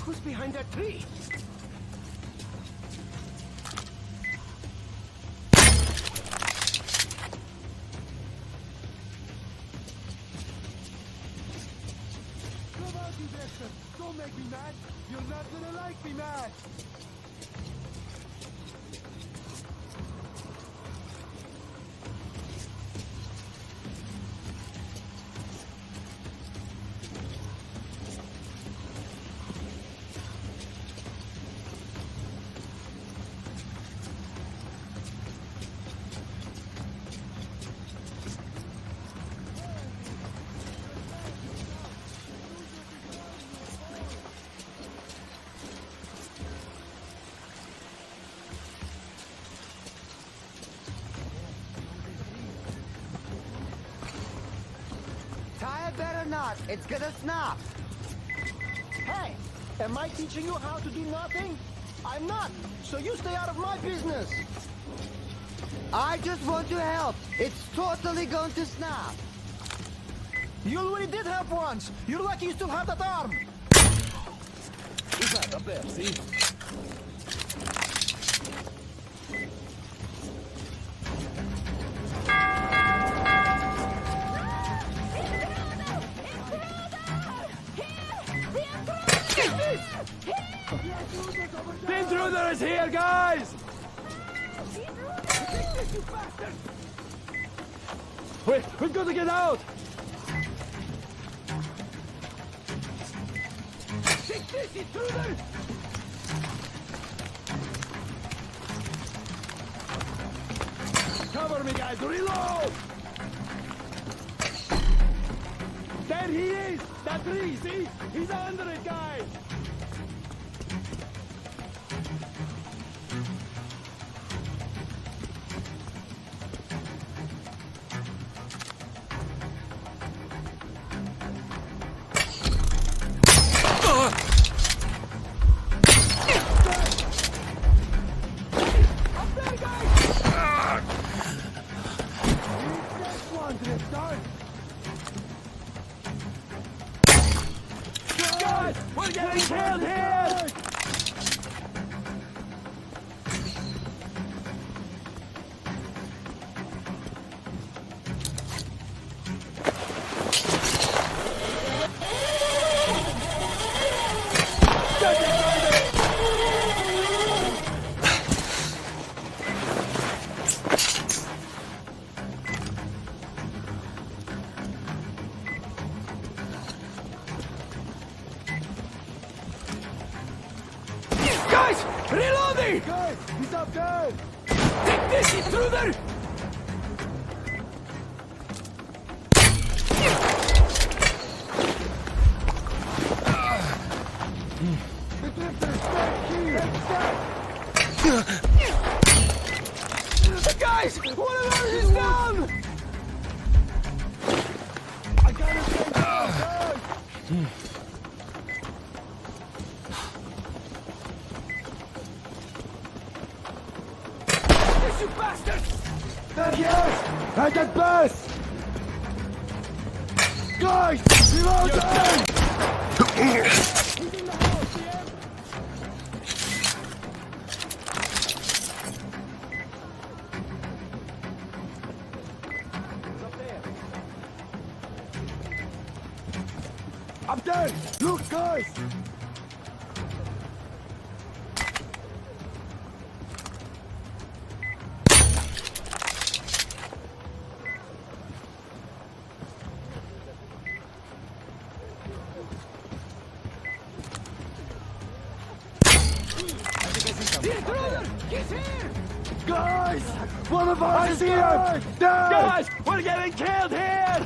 Who's behind that tree? Come out, you bastard! Don't make me mad! You're not gonna like me mad! Better not. It's gonna snap. Hey! Am I teaching you how to do nothing? I'm not! So you stay out of my business! I just want to help. It's totally going to snap. You already did help once! You're lucky you still have that arm! Who's that up there? See? The intruder is here, guys! We've got to get out! Take this, intruder! Cover me, guys! Reload! There he is! That tree, see? He's under it, guys! Guys, we're getting killed here! Guys, reloading! Guys, he's up there! Take this, intruder! The drifter's back here! Guys, whatever he's done! I gotta stay down, guys! You bastard! There he is! At that bus! Guys! Reload them! He's in the house, yeah? Up there! Look, guys! The intruder! He's here! Guys! One of us is here! Dead! Guys, we're getting killed here!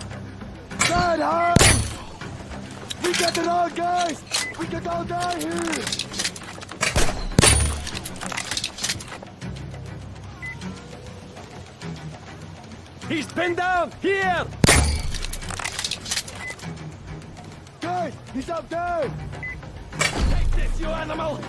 Dead house! We got it all, guys! We could all die here! He's pinned down! Here! Guys! He's up there! Take this, you animal!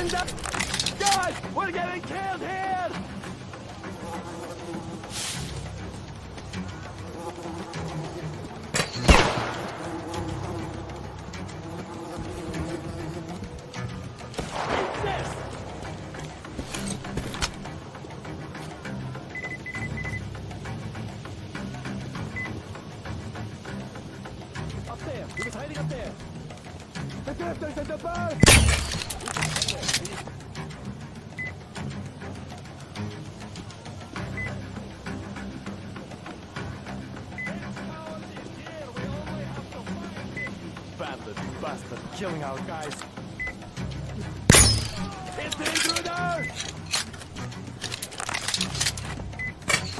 Surrender! Guys, we're getting killed here! What's this? Up there! He was hiding up there! The drifters at the bar! Bandit bastard killing our guys. It's the intruder!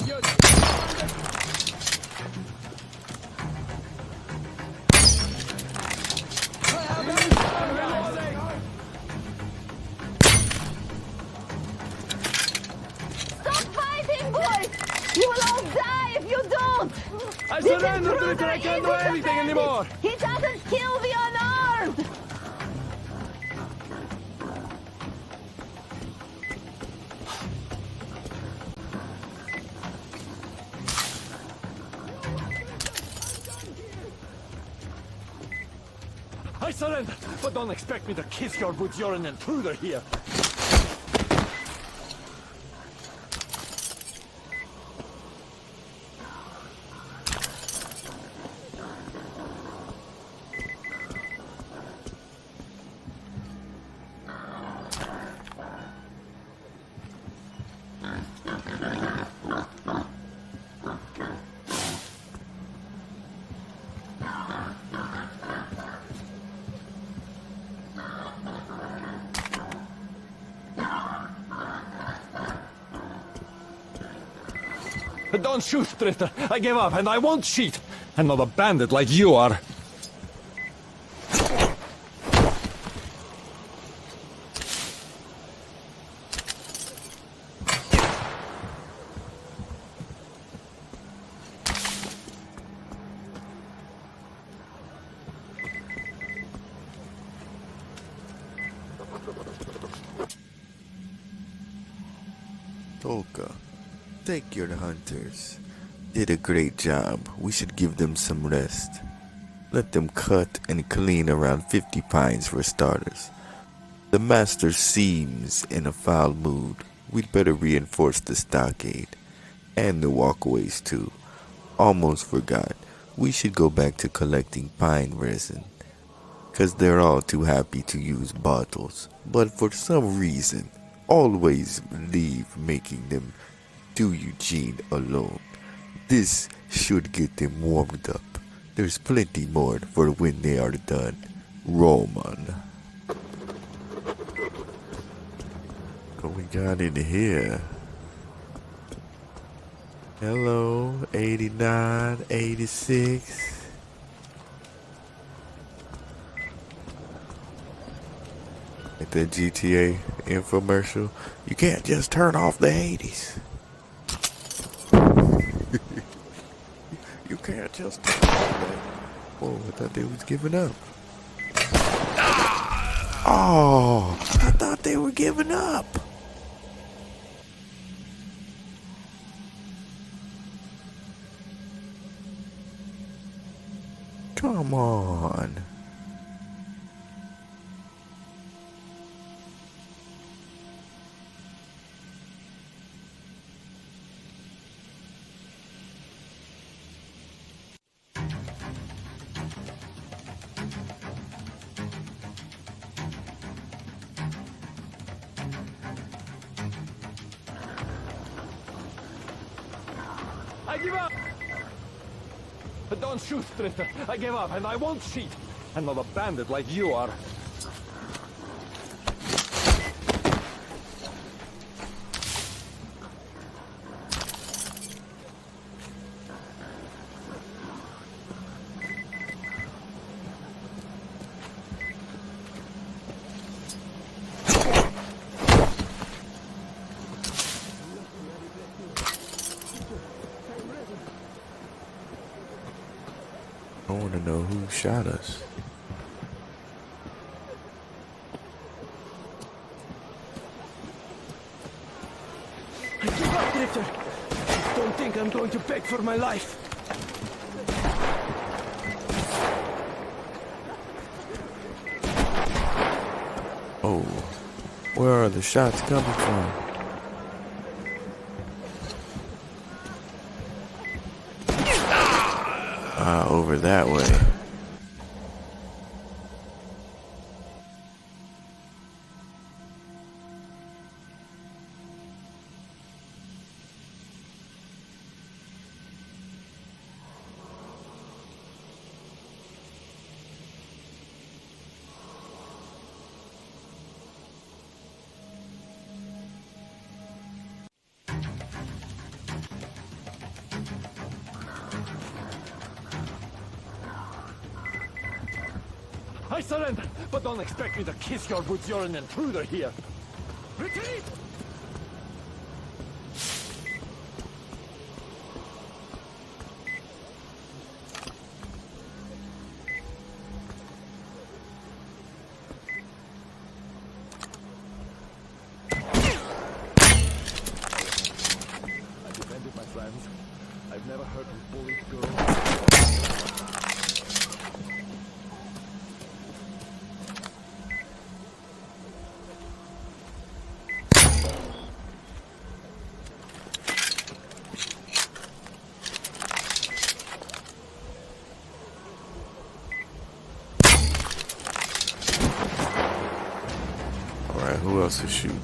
You Stop fighting, boys! You will all die if you don't! I This surrender to intruder it. I can't do isn't a anything bandit. anymore. He doesn't kill the unarmed! I surrender, but don't expect me to kiss your boots. You're an intruder here. Don't shoot, Drifter. I give up, and I won't cheat. I'm not a bandit like you are. Tolka, thank your hunters. Did a great job. We should give them some rest. Let them cut and clean around 50 pines for starters. The master seems in a foul mood. We'd better reinforce the stockade. And the walkways too. Almost forgot. We should go back to collecting pine resin. 'Cause they're all too happy to use bottles. But for some reason, always leave making them do Eugene alone. This should get them warmed up. There's plenty more for when they are done. Roman. What we got in here? Hello, 89, 86. Like that GTA infomercial. You can't just turn off the 80s. You can't just turn off that. Whoa, I thought they was giving up. Oh, I thought they were giving up. Come on. I give up! But don't shoot, Drifter. I give up, and I won't cheat. I'm not a bandit like you are. I want to know who shot us. Give up, Drifter! Don't think I'm going to beg for my life! Oh, where are the shots coming from? Over that way. I surrender, but don't expect me to kiss your boots. You're an intruder here. Retreat! I defended my friends. I've never heard of bullied girls. Alright, who else is shooting?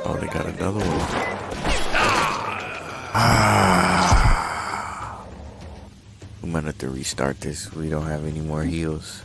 Oh, they got another one. We might have to restart this. We don't have any more heals.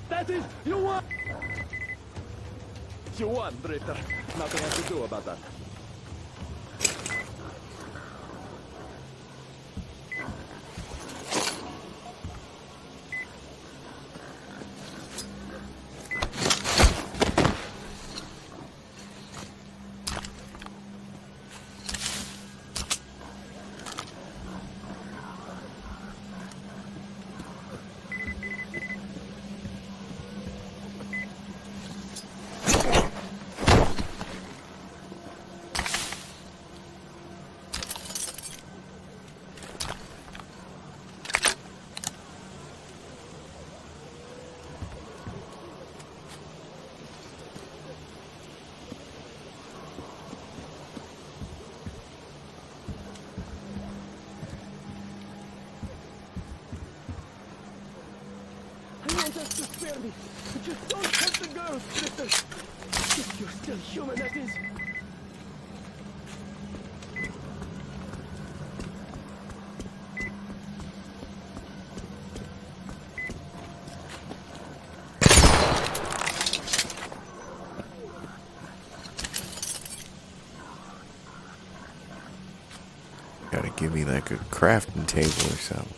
That is, you won! You won, Drifter. Nothing I can do about that. I want us to spare me, but just don't hurt the girls, Drifter. If you're still human, that is. Gotta give me like a crafting table or something.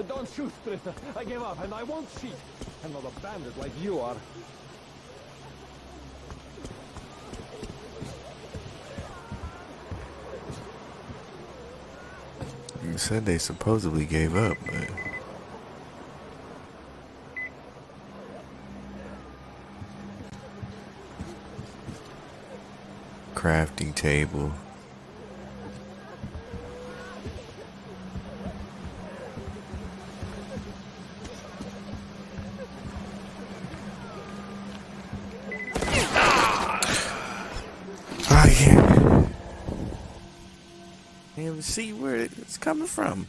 Don't shoot, Trista. I give up, and I won't cheat. I'm not a bandit like you are. You said they supposedly gave up, but... Crafting table. I can't even see where it's coming from.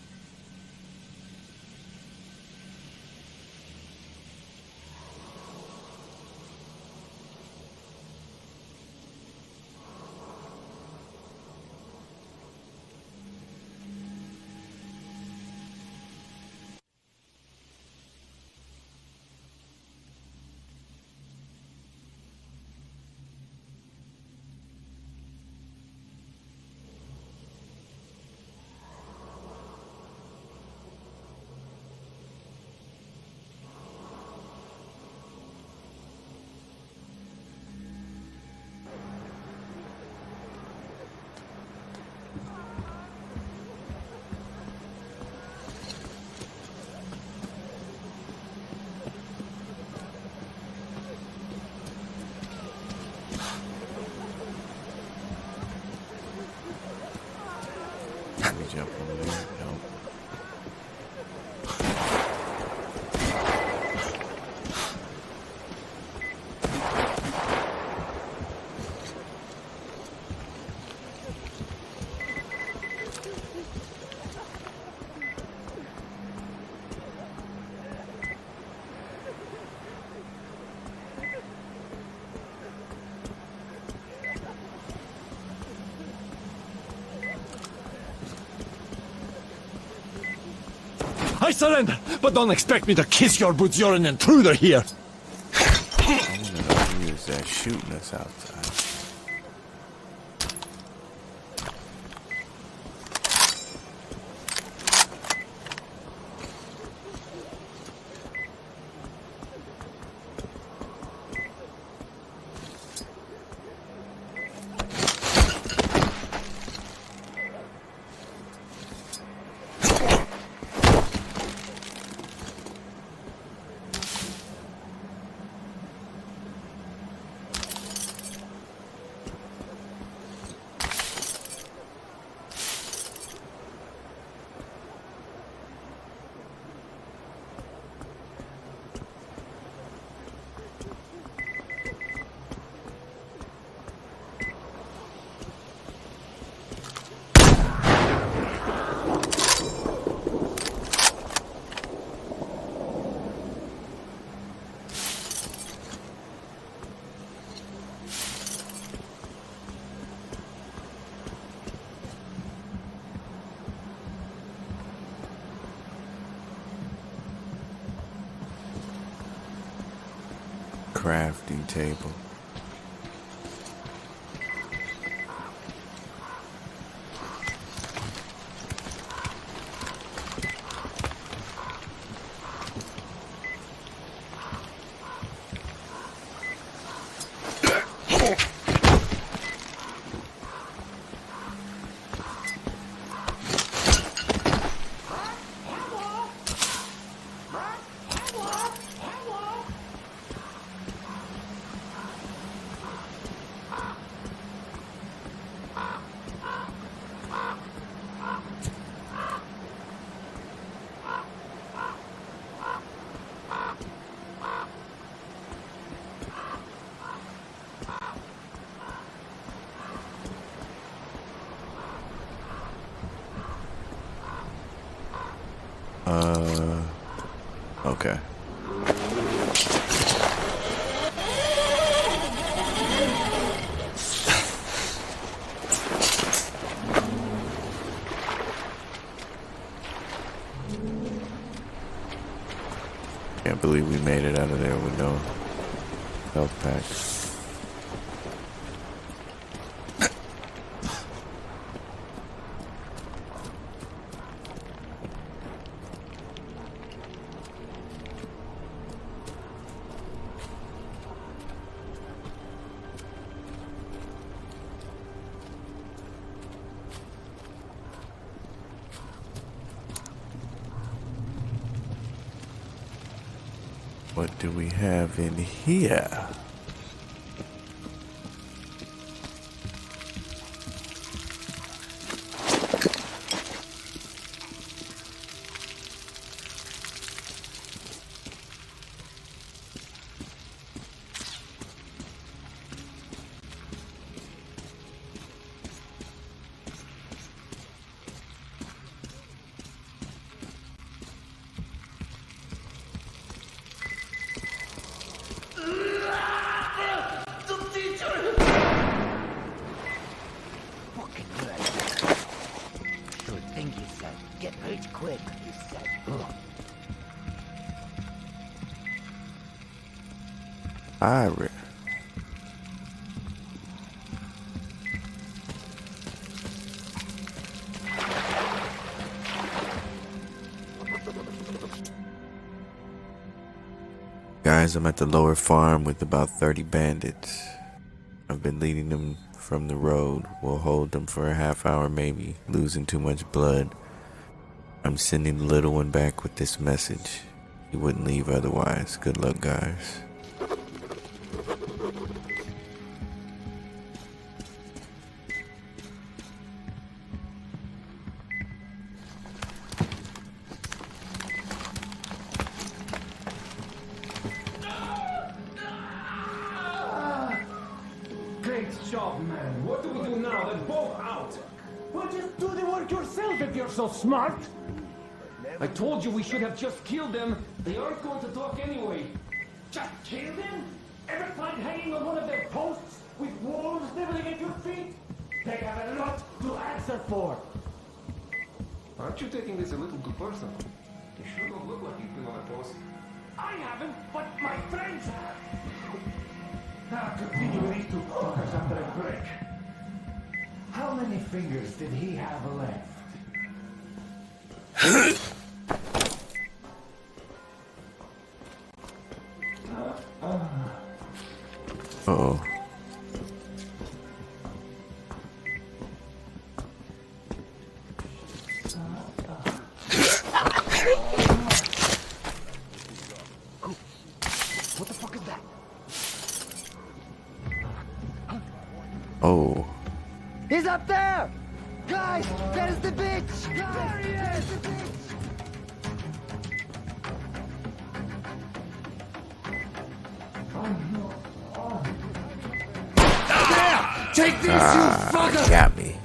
Let me jump over there. No. I surrender, but don't expect me to kiss your boots. You're an intruder here. I don't know who is that shooting us outside. Crafting table. Okay. Can't believe we made it out of there with no health packs. What do we have in here? Fucking good. Sure thing, you said. Get rich quick, you said. Ira. Guys, I'm at the lower farm with about 30 bandits. I've been leading them from the road. We'll hold them for a half hour maybe, losing too much blood. I'm sending the little one back with this message. He wouldn't leave otherwise. Good luck, guys. Great job, man. What do we do now? They're both out. Well, just do the work yourself if you're so smart. I told you we should have just killed them. They aren't going to talk anyway. Just kill them? Ever find hanging on one of their posts with wolves nibbling at your feet? They have a lot to answer for. Aren't you taking this a little too personal? You sure don't look like you've been on a post. I haven't, but my friends have. Now continue with these two fuckers after a break. How many fingers did he have left? Uh-oh. What the fuck is that? Oh. He's up there! Guys, there's the bitch! There he is! The bitch! Take this, you fucker! Got me.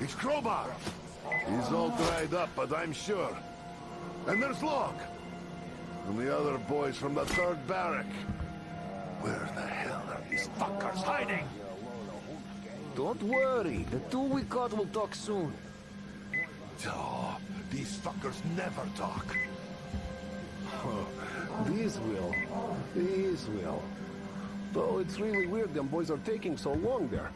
It's Crowbar. He's all dried up, but I'm sure. And there's Log. And the other boys from the 3rd barrack. Where the hell are these fuckers hiding? Don't worry. The 2 we caught will talk soon. Oh, these fuckers never talk. Oh, these will. These will. Though it's really weird them boys are taking so long there.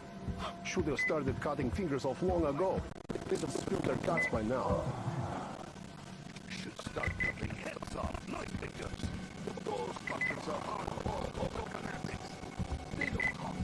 Should have started cutting fingers off long ago. They'd have spilled their guts by now. Should start cutting heads off, not fingers. Those fuckers are hardcore fanatics. They don't call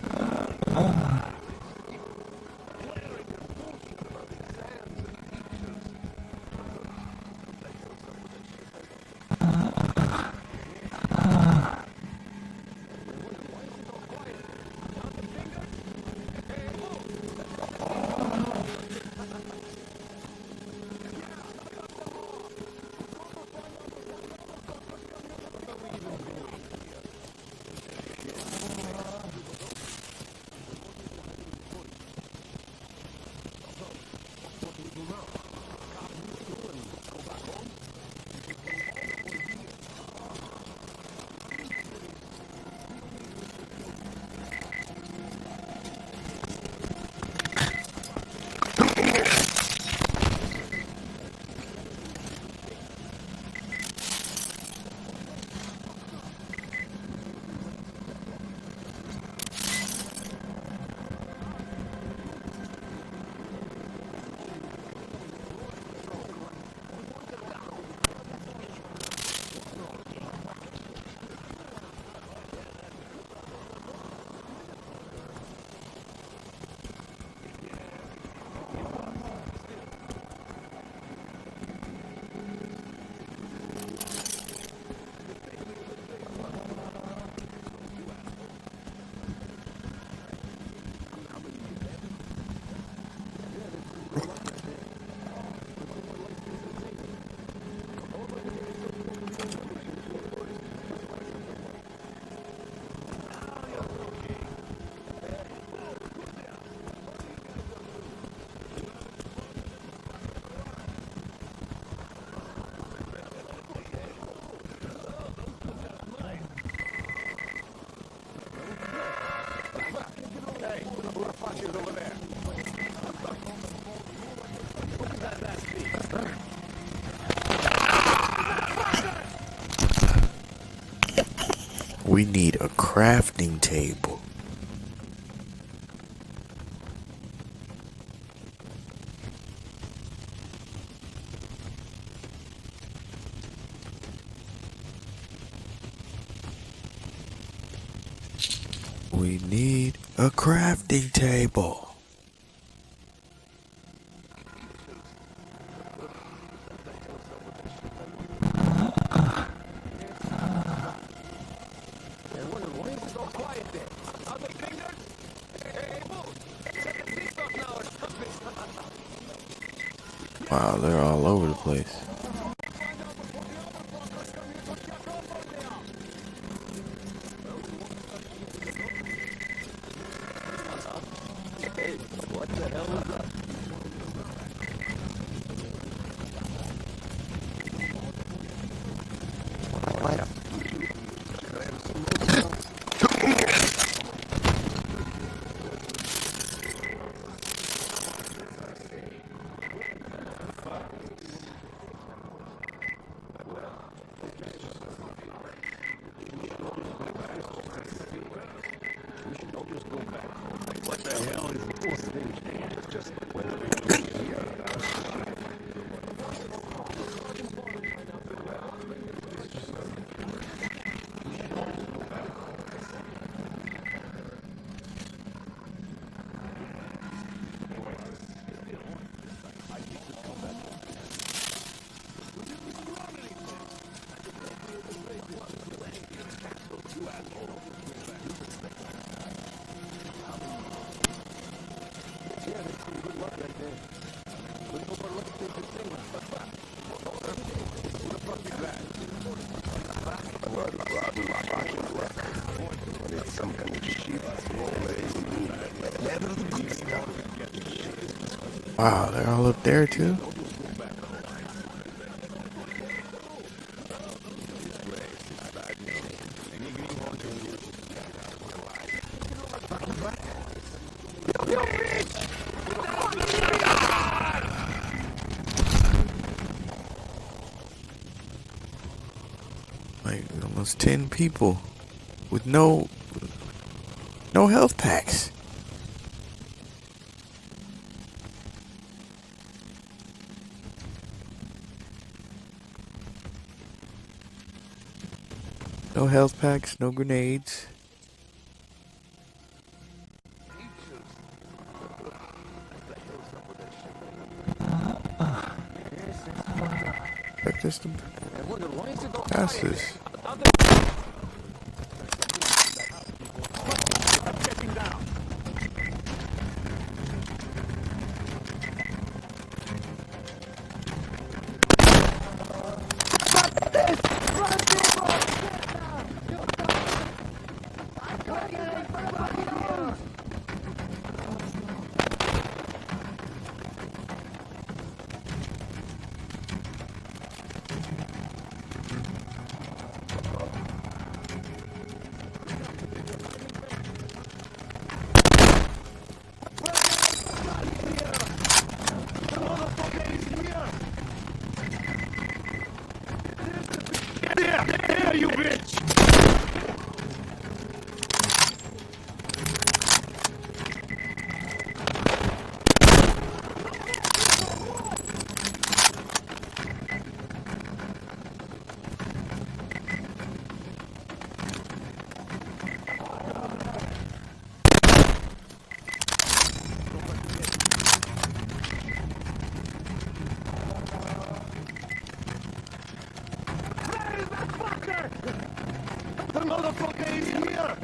We need a crafting table. We need a crafting table. Wow, they're all over the place. Yeah, good luck. Wow, they're all up there too? Like almost 10 people with no health packs. No health packs, no grenades. Expect us to pass this. There, you bitch! The motherfucker is here!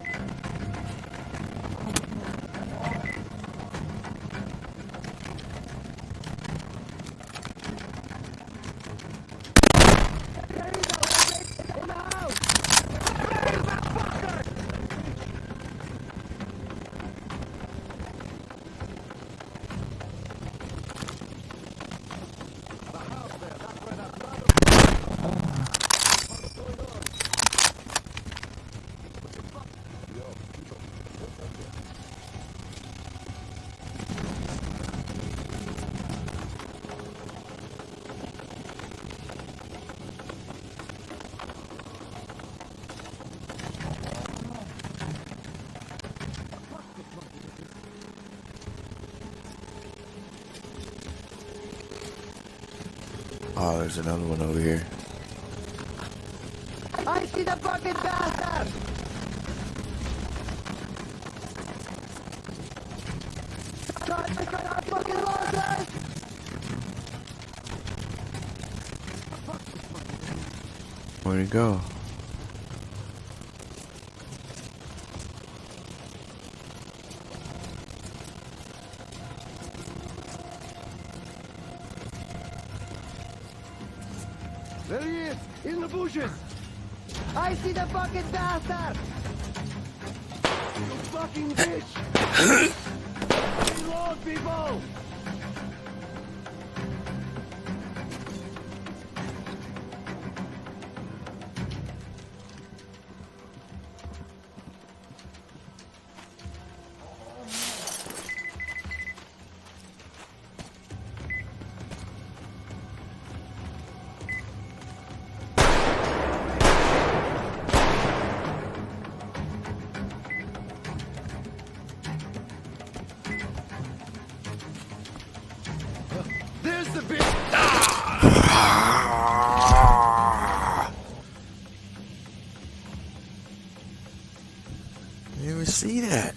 Oh, there's another one over here. I see the fucking bastard! Where'd he go? There he is! In the bushes! I see the fucking bastard! You fucking bitch! Reload, people! There's the bitch! You ever see that?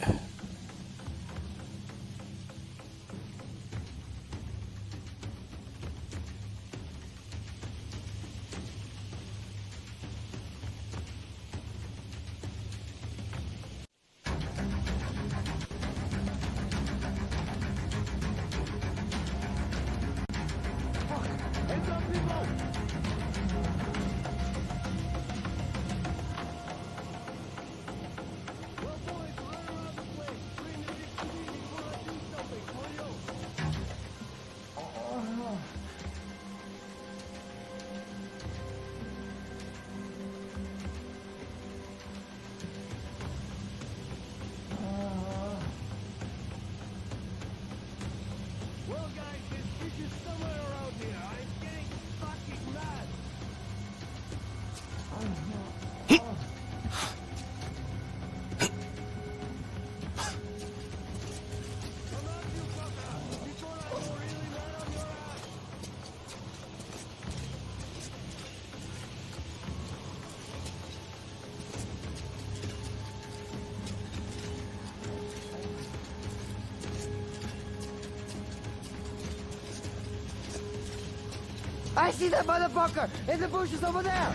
Heads up, people! Well, boys, run around the place. I see that motherfucker in the bushes over there.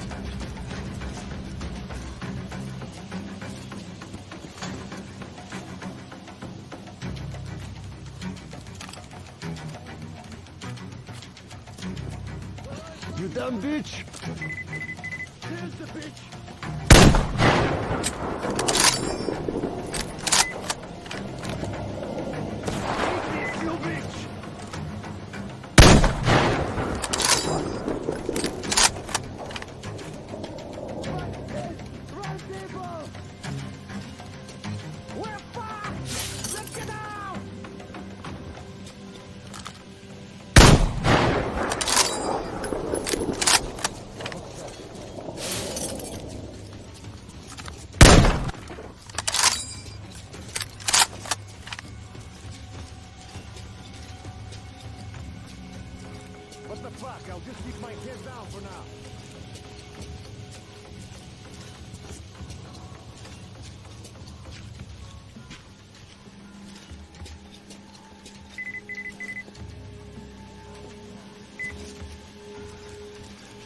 You dumb bitch! Here's the bitch! Take this, you bitch! Run, people! We're fucked! Let's get out! What the fuck? I'll just keep my head down for now.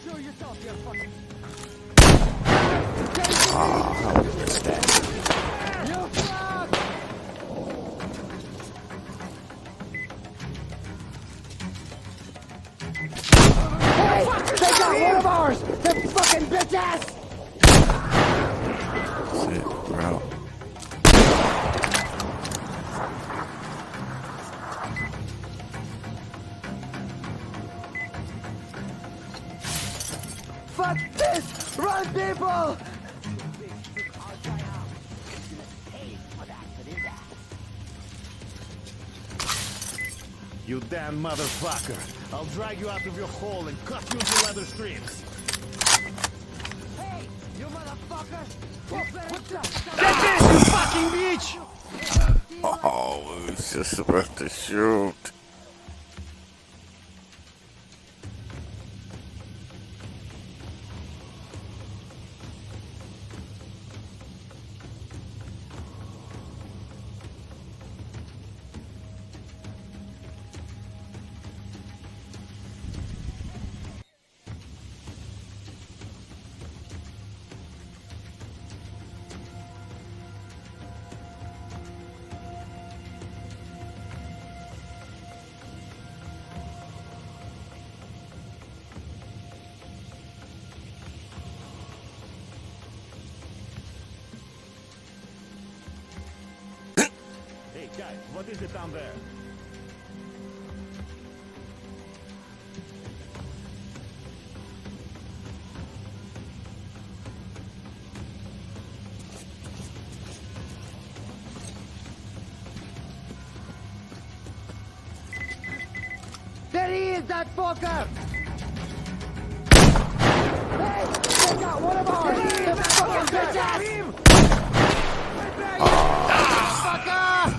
Show yourself, you fucking... How was that? You fuck! Hey! They got one of ours! Them fucking bitch ass! Shit, we're out. Fuck this! Run, people! You damn motherfucker! I'll drag you out of your hole and cut you into leather strips! Hey! You motherfucker! What the? Get this, you fucking bitch! Oh, we was just about to shoot. Hey guys, what is it down there? There he is, that fucker! Hey! They got one of ours! Them fucking bitch ass! Fucker!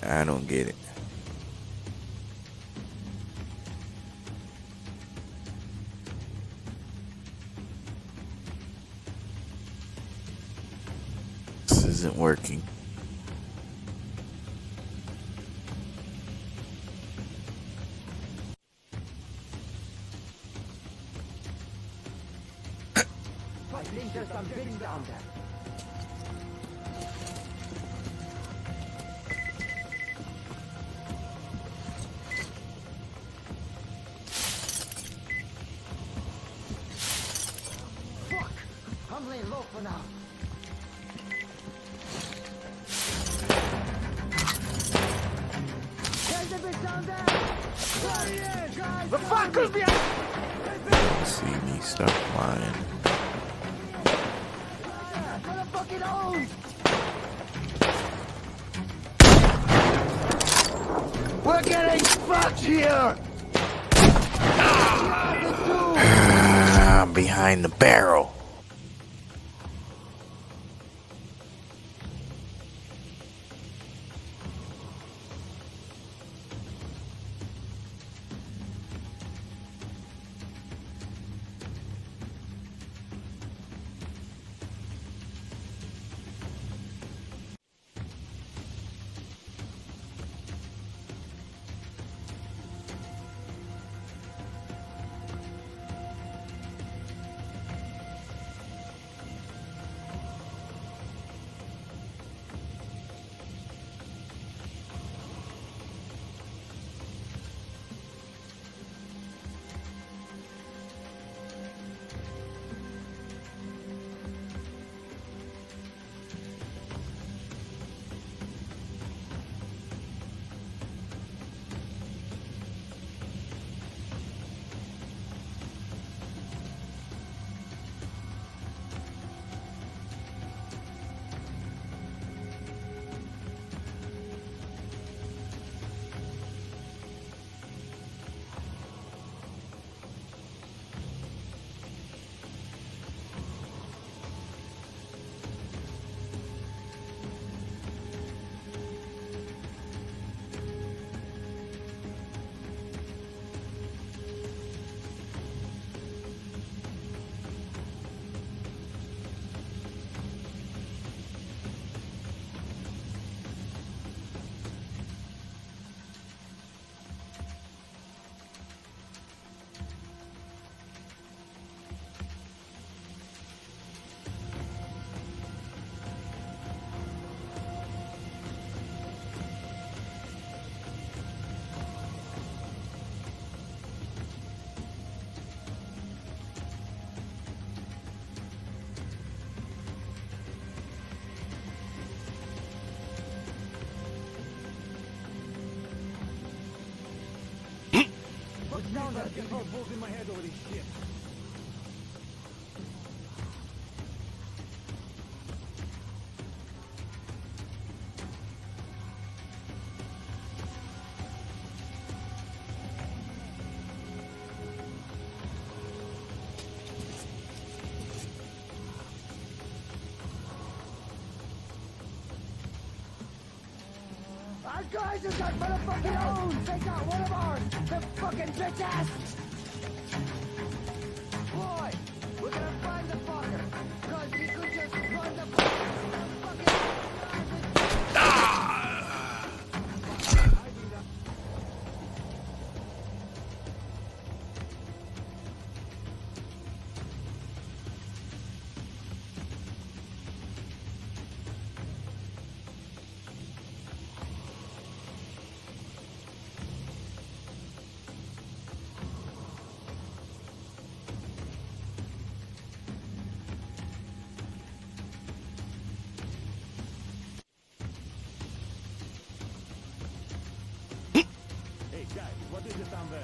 I don't get it. This isn't working. I think there's some bitch down there. Fuck! I'm laying low for now. There's a bitch down there! There he is, guys! The fuckers behind! See me, stop lying. Motherfucking hose! We're getting fucked here! behind the barrel. Our guys have got motherfucking own! Take out one of ours! The fucking bitch ass! Boy, we're gonna find the fucker! Cause he could just run the fucking... What is it down there?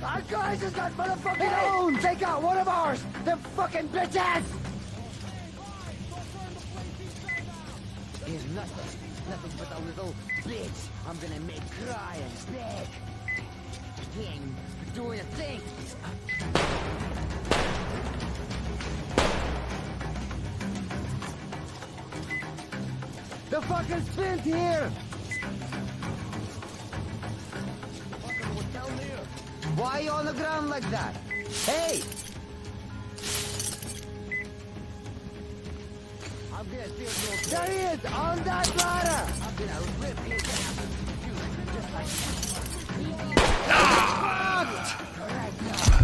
Our guys has got motherfucking own! Take out one of ours! The fucking bitch ass! He's nothing but a little bitch I'm gonna make cry and beg. He ain't doing a thing. The fucking spin's here! Why are you on the ground like that? Hey! I'm gonna steal your There he is! On that ladder! I'm gonna rip his ass just like right now.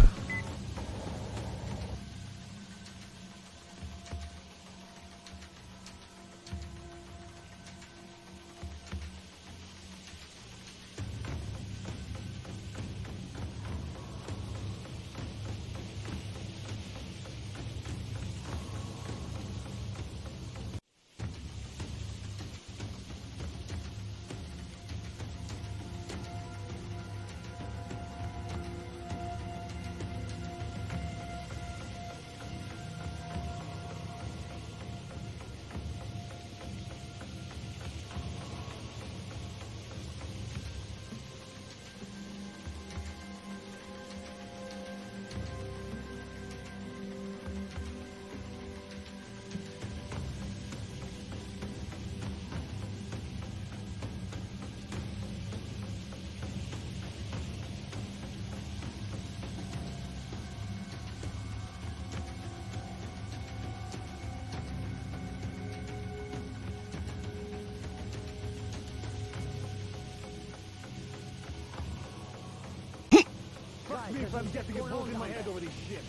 if I'm getting a bullet in my head over this shit.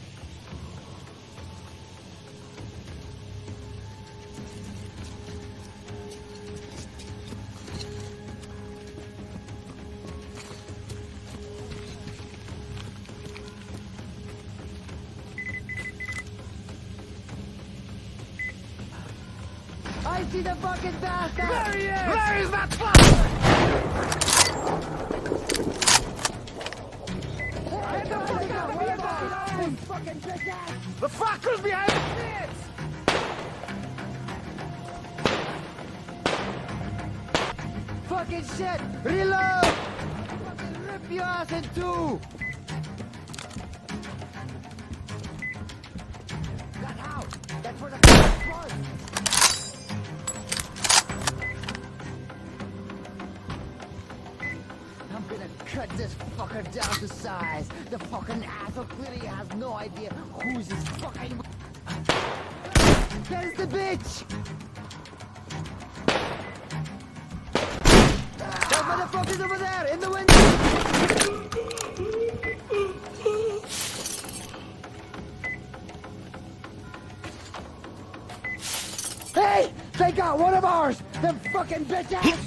I see the fucking bastard! There he is! Where is that fuck? Get the fuck out! Where are you fucking bitch ass? The fuckers behind the fence! Fucking shit! Reload! Fucking rip your ass in two! That house! That's where the fuck was! I'm gonna cut this fucker down to size. The fucking asshole clearly has no idea who's his fucking... There's the bitch! That motherfucker's over there, in the window! Hey! They got one of ours! Them fucking bitch ass!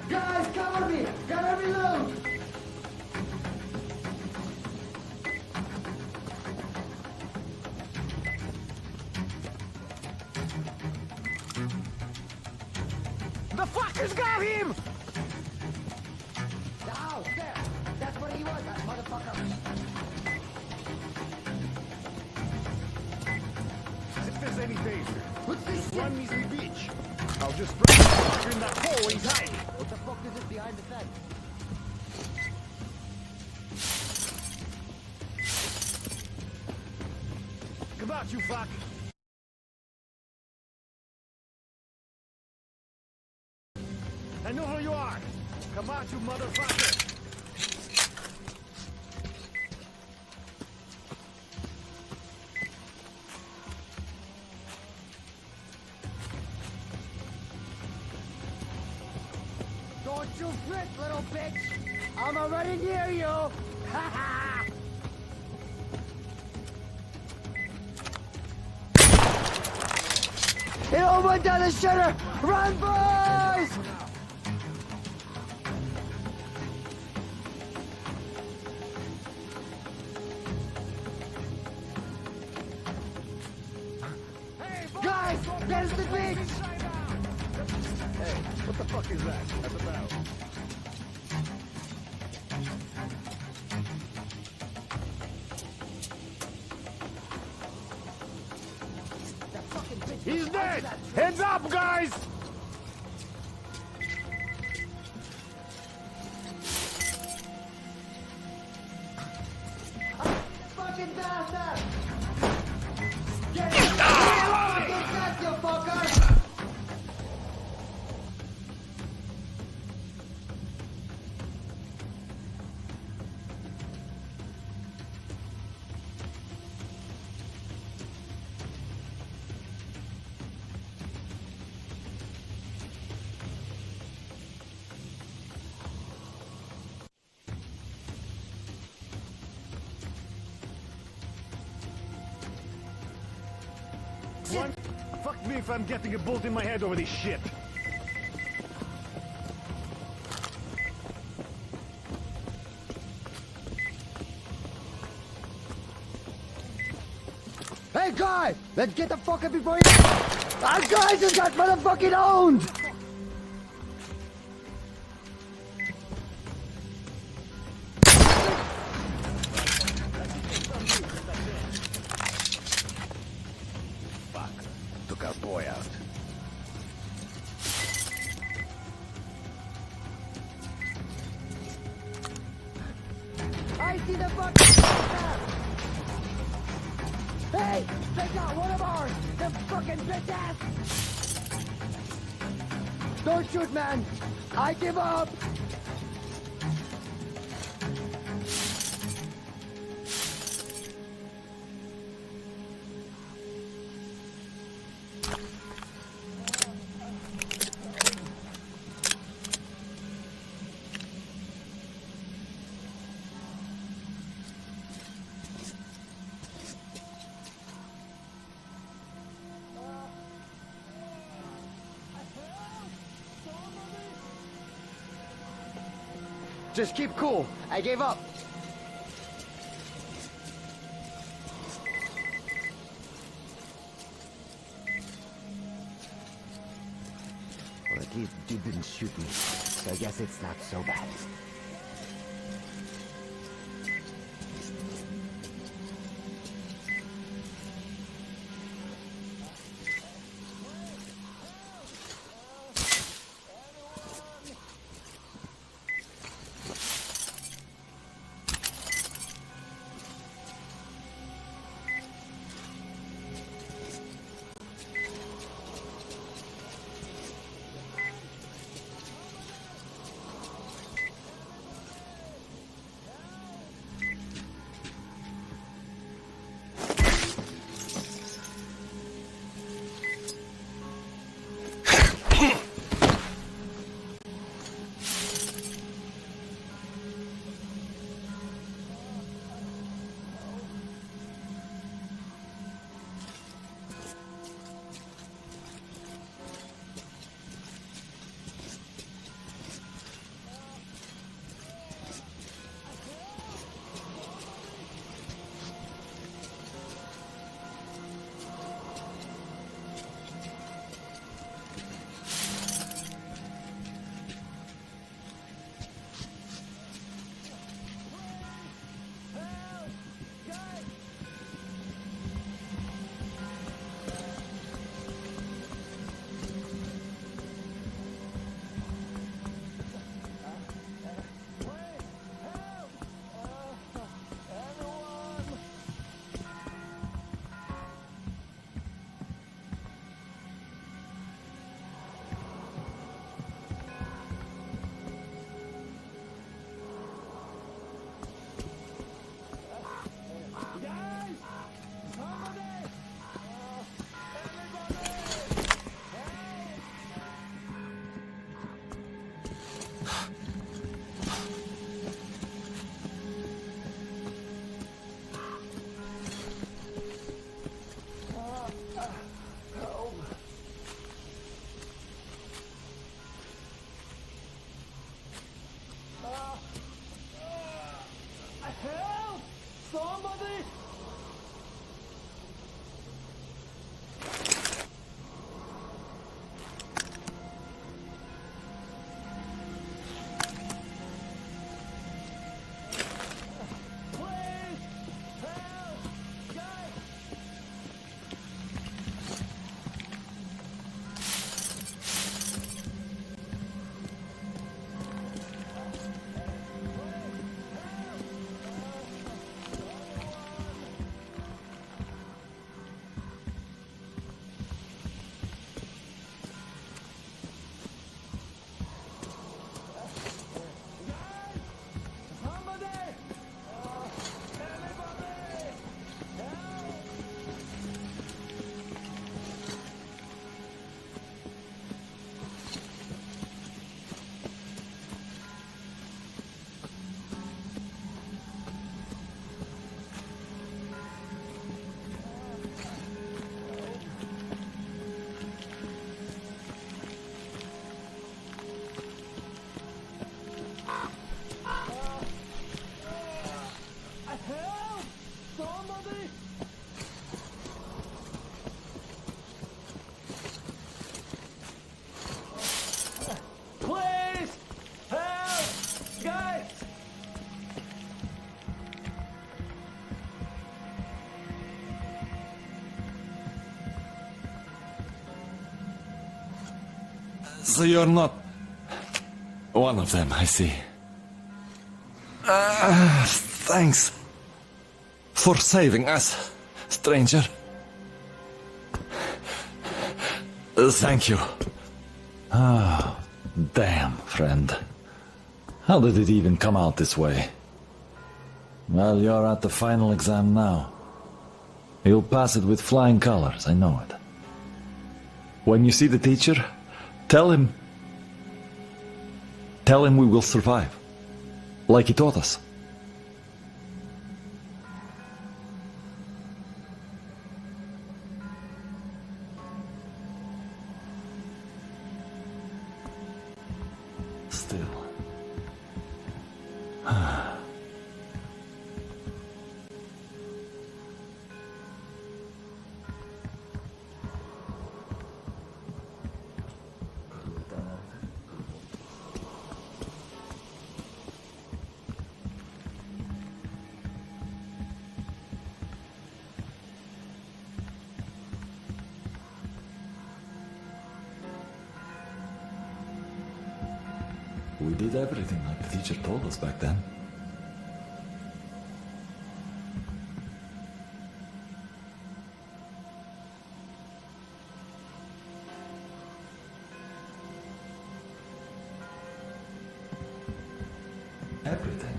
Guys, cover me! Gotta reload! The fuckers got him! The house, there! That's where he was, that motherfucker! If there's any danger, What's this shit? one measly bitch. I'll just throw the fucker in that hole where he's hiding. What the fuck is it behind the fence? Come out, you fuck! I know who you are! Come out, you motherfucker! Don't you fret, little bitch! I'm already near you! Ha ha! It all went down the shitter! Run, boys! Guys, there's the bitch! Hey, what the fuck is that? That's about. That fucking bitch! He's dead! Heads up, guys! Fucking bastard! Get it! Fucking death, you fucker! One, fuck me if I'm getting a bullet in my head over this shit. Hey, guy! Let's get the fucker before you... Our guy just got motherfucking owned! Fuck. Took our boy out. I see the fucking... Hey! They got one of ours! The fucking bitch ass! Don't shoot, man! I give up! Just keep cool. I gave up. Well, at least you didn't shoot me, so I guess it's not so bad. So you're not one of them, I see. Thanks for saving us, stranger. Thank you. Ah, damn, friend. How did it even come out this way? Well, you're at the final exam now. You'll pass it with flying colors, I know it. When you see the teacher, tell him we will survive, like he taught us. Still, We did everything like the teacher told us back then. Everything.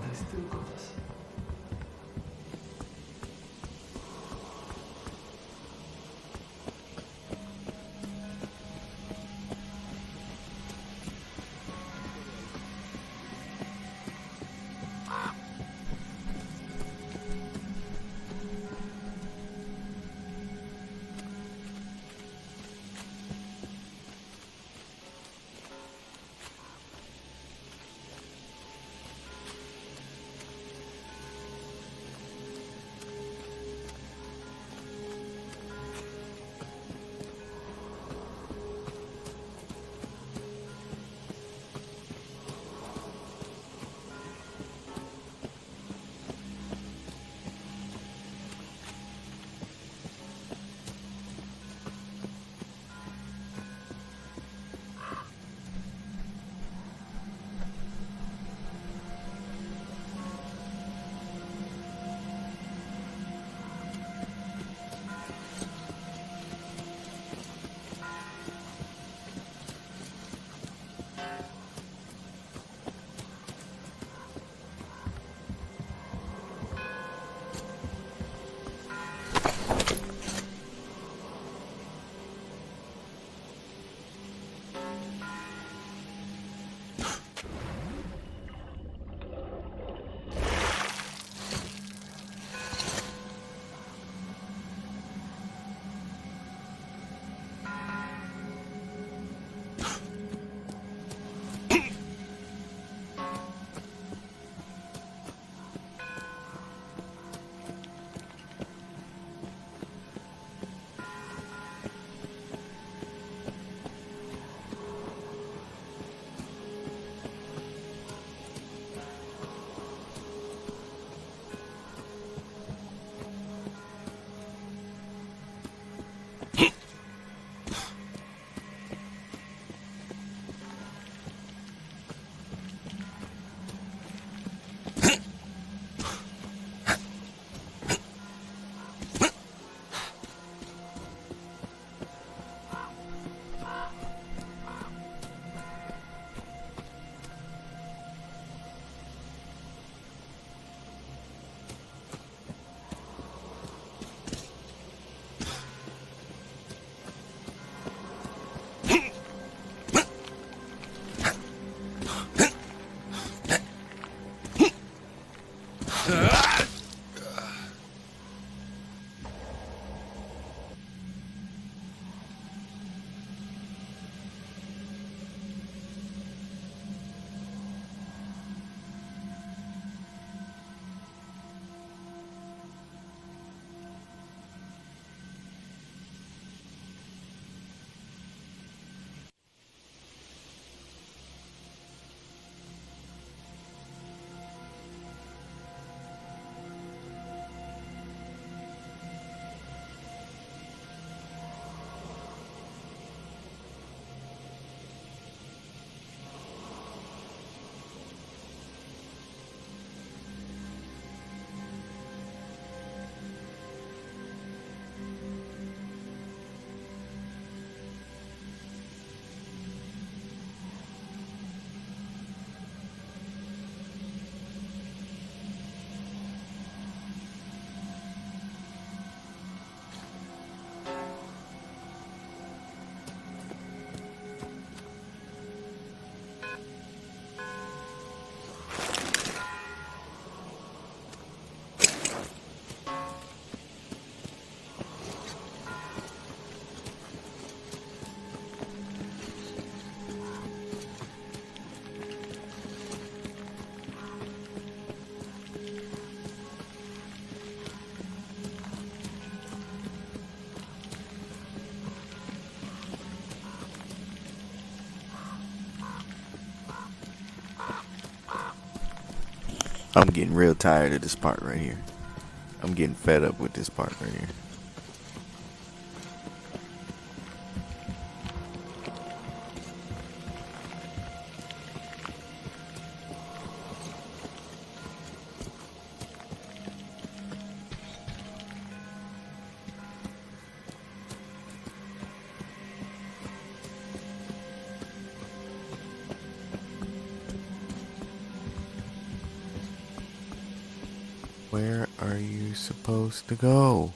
They still got us. I'm getting real tired of this part right here. I'm getting fed up with this part right here. Where are you supposed to go?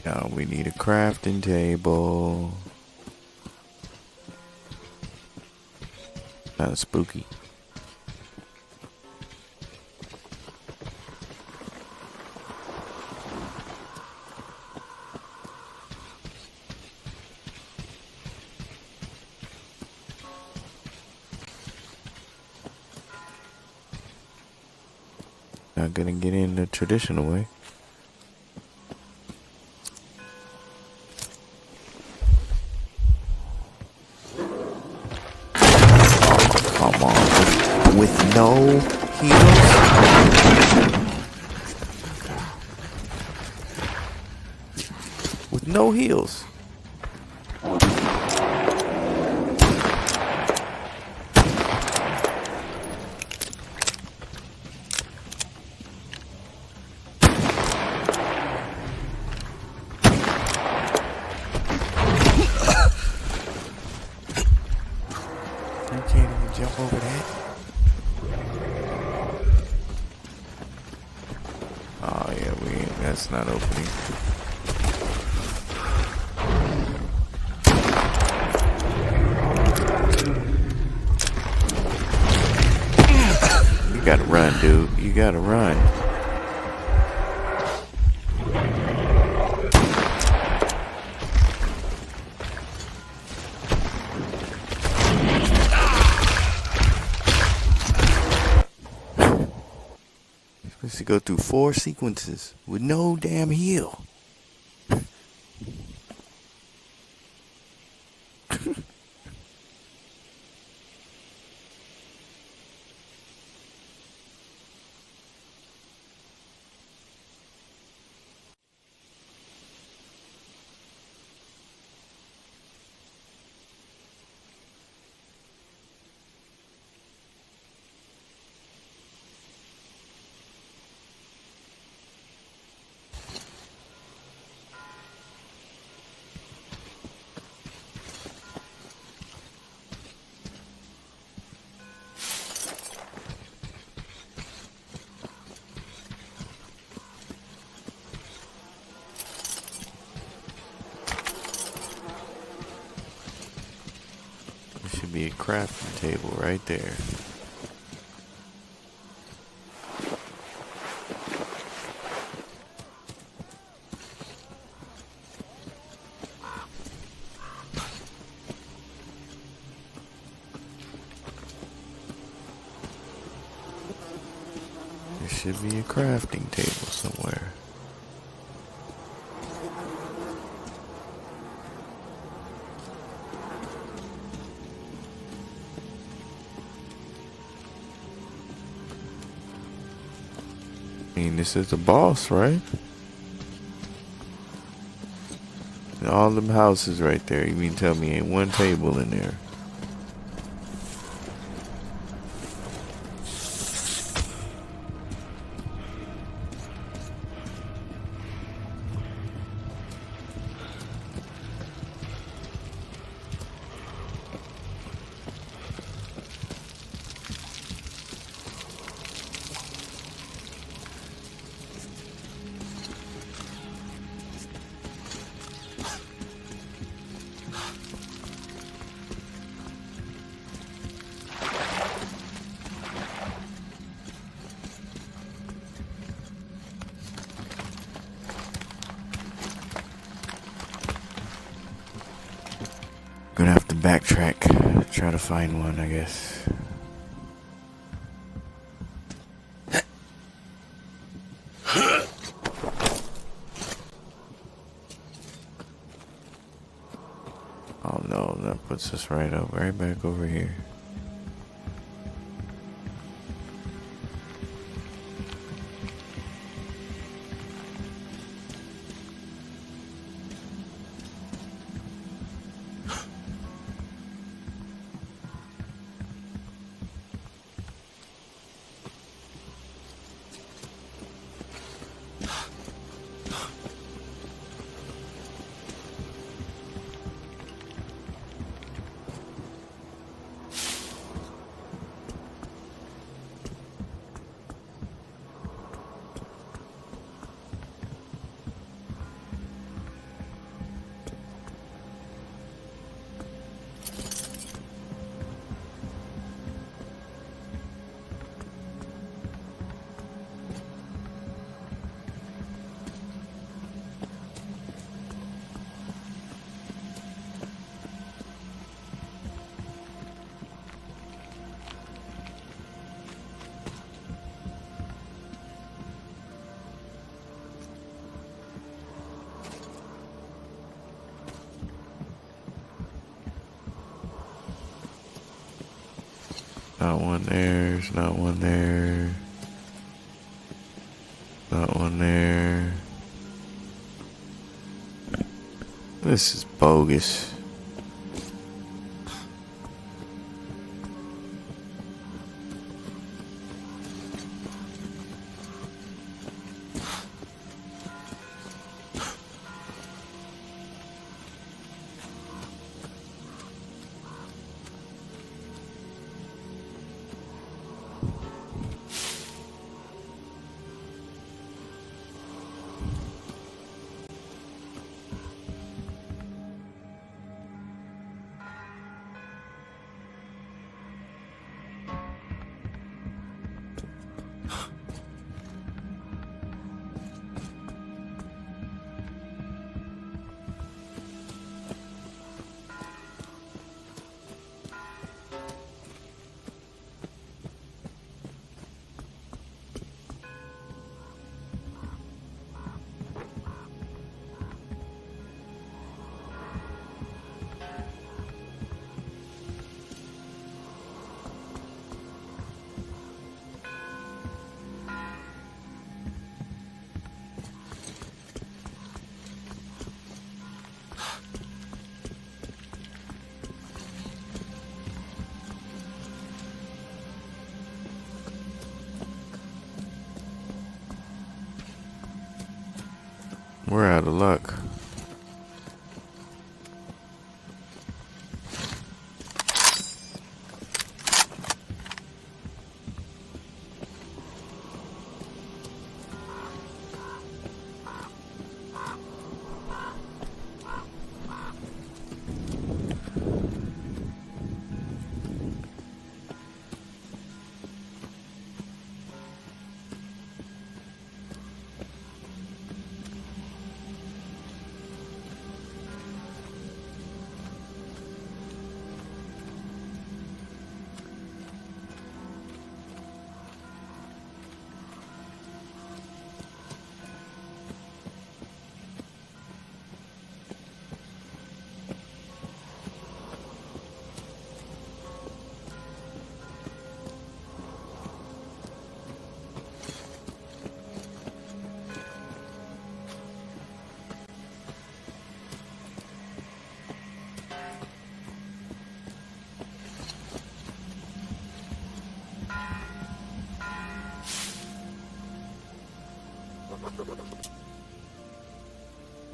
Now we need a crafting table. Kind of spooky. Not gonna get in the traditional way. Come on, with no heals? With no heals. You can't even jump over that. Oh yeah, that's not opening. You gotta run, dude. You gotta run. Supposed to go through 4 sequences with no damn heal. There should be a crafting table right there. There should be a crafting table somewhere. I mean, this is the boss, right? And all them houses right there. You mean tell me ain't one table in there? backtrack. Try to find one, I guess. Oh no, that puts us right back over here. Not one there, there's not one there. Not one there. This is bogus. We're out of luck.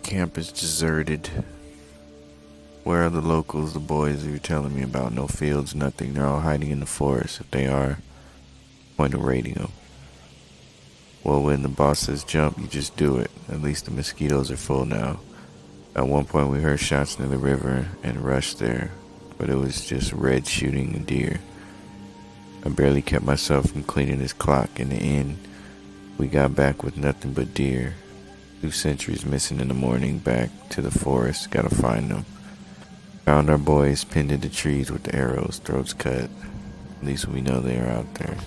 Camp is deserted. Where are the locals, the boys that you're telling me about? No fields, nothing. They're all hiding in the forest. If they are, point a radio. Well, when the boss says jump, you just do it. At least the mosquitoes are full now. At one point we heard shots near the river and rushed there, but it was just Red shooting a deer. I barely kept myself from cleaning his clock. In the end, we got back with nothing but deer. 2 sentries missing in the morning, back to the forest, gotta find them. Found our boys pinned to the trees with the arrows, throats cut. At least we know they are out there.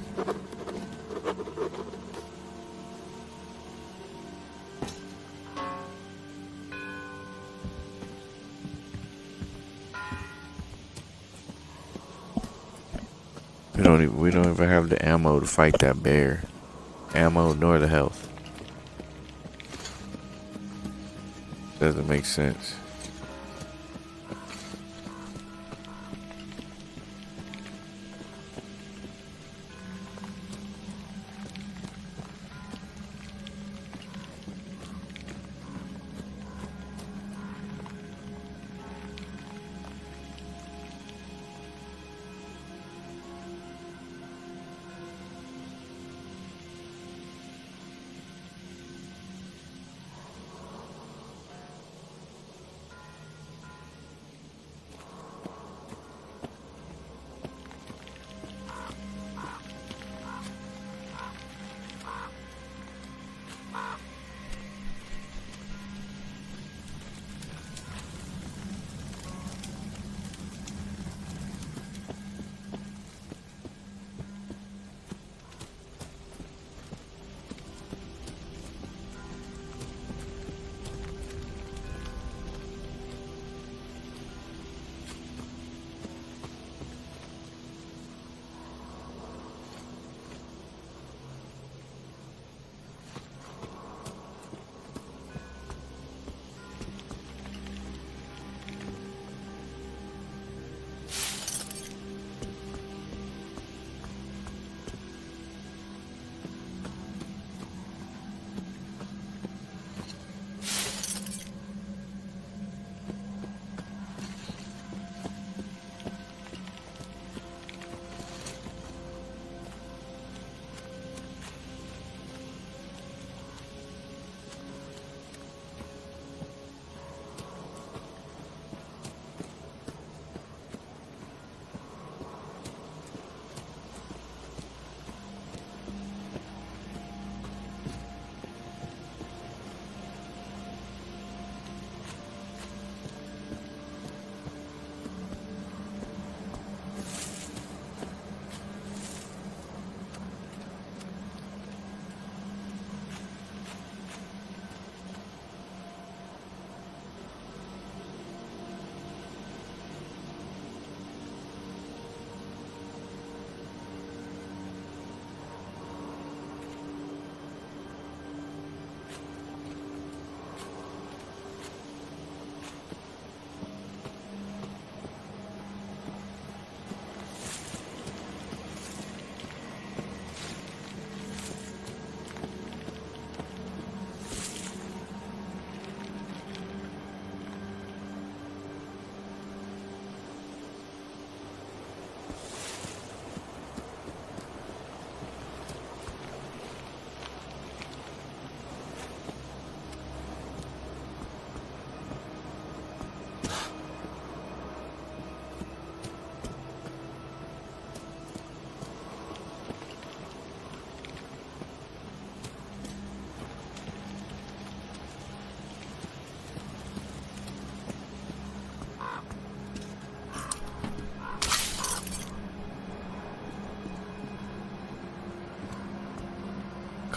We don't even have the ammo to fight that bear. Ammo nor the health. Doesn't make sense.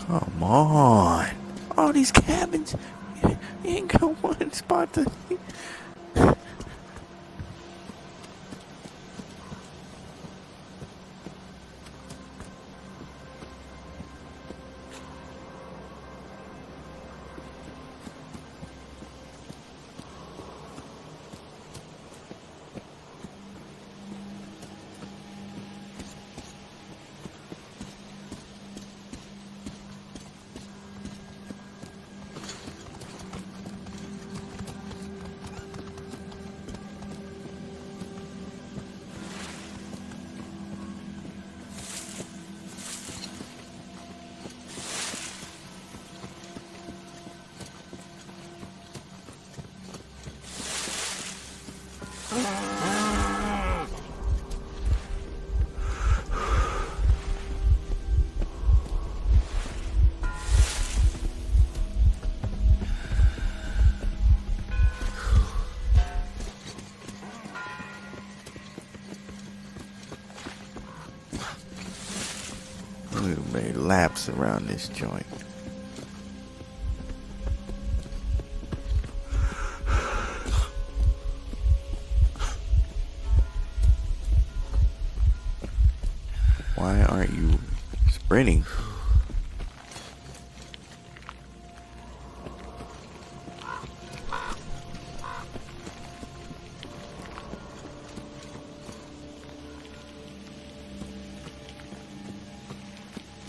Come on. All these cabins. You ain't got one spot to... We made laps around this joint. Why aren't you sprinting?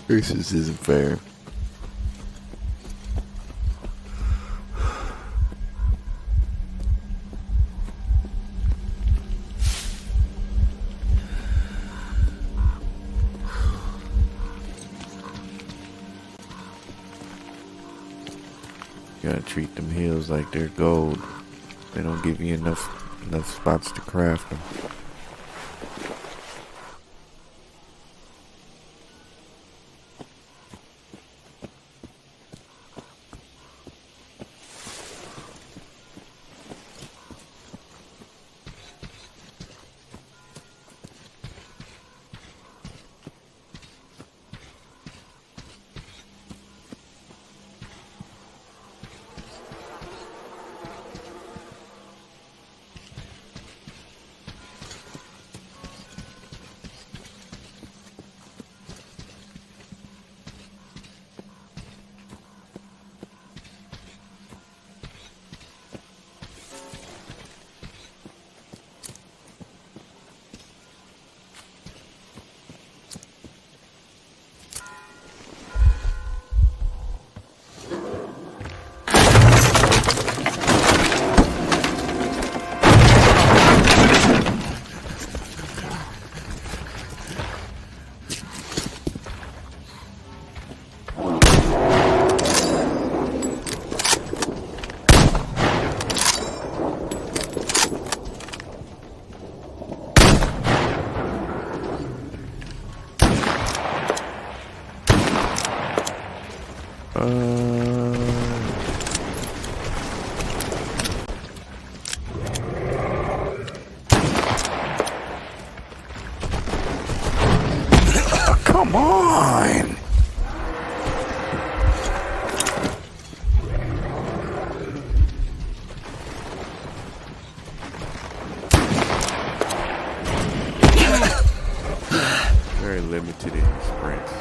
This isn't fair. You gotta treat them hills like they're gold. They don't give you enough spots to craft them. Come on! Very limited in sprints.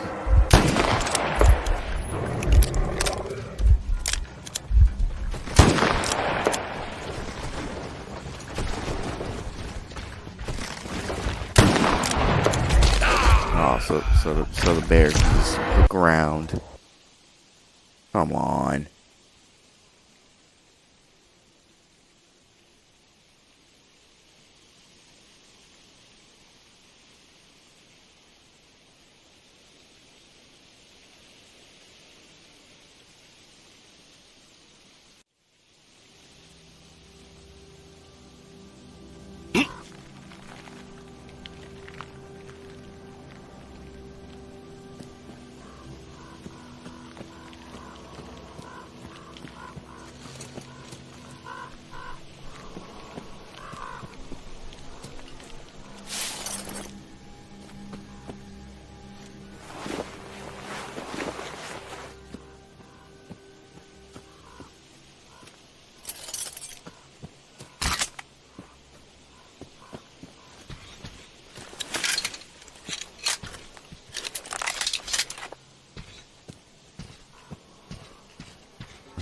So the bear can just look around. Come on.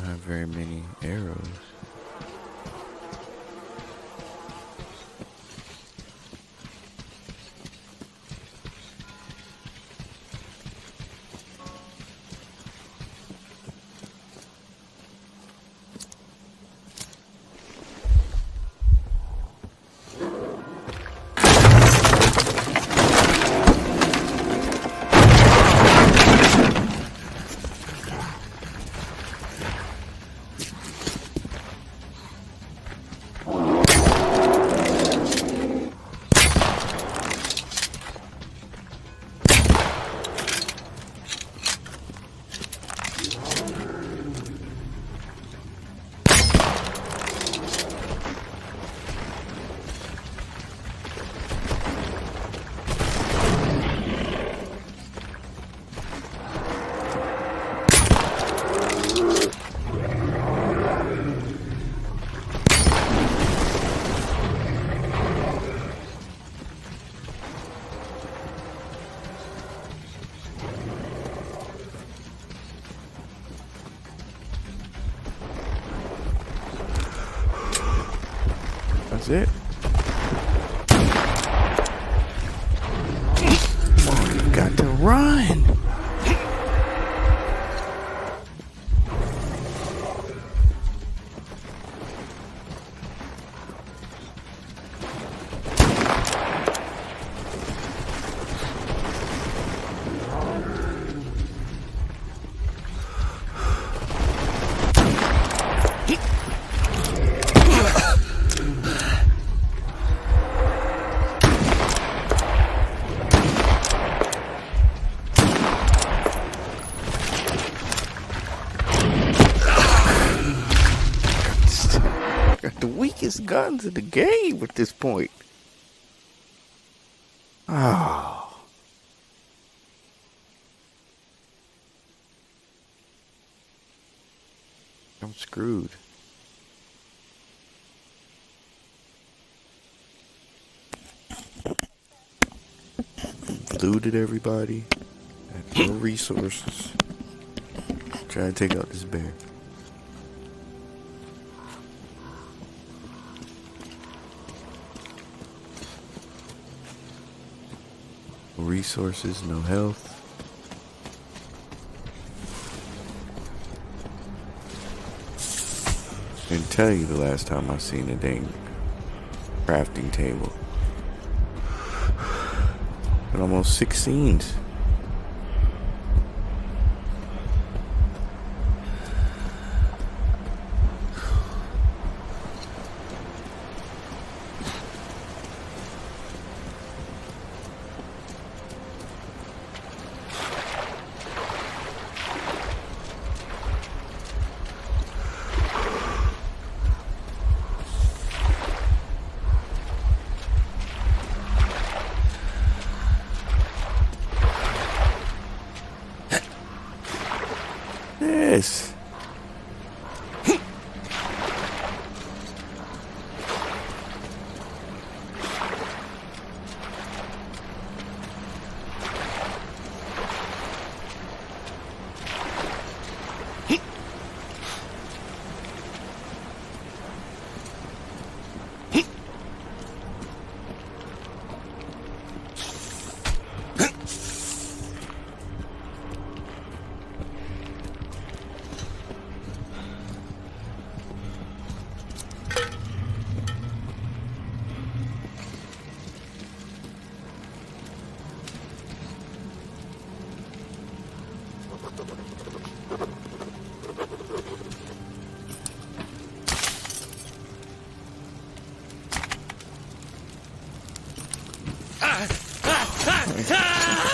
Not very many arrows. That's it. Oh, you got to run. Got the weakest guns in the game at this point. Oh. I'm screwed. Looted everybody. Had no resources. Trying to take out this bear. No resources, no health. I didn't tell you the last time I seen a dang crafting table. Been almost 6 scenes. Yes.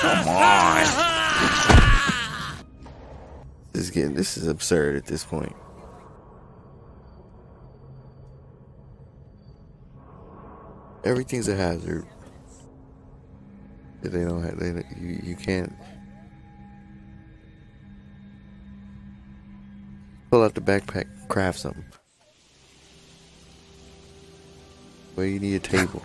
Come on. This is absurd at this point. Everything's a hazard. They don't have. You can't pull out the backpack, craft something. Well, you need a table.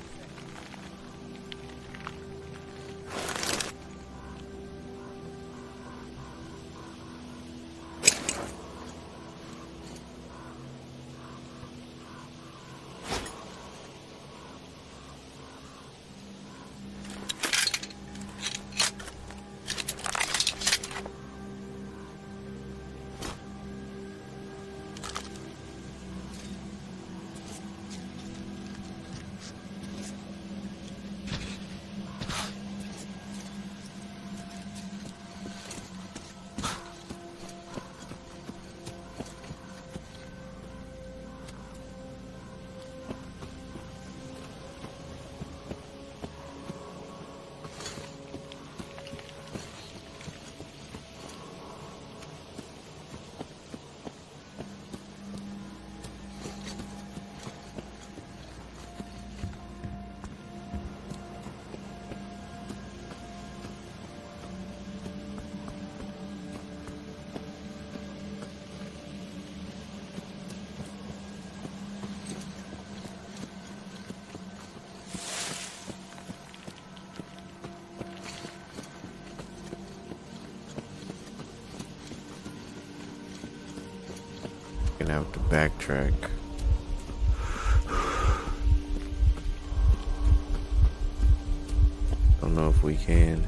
Gonna have to backtrack. Don't know if we can.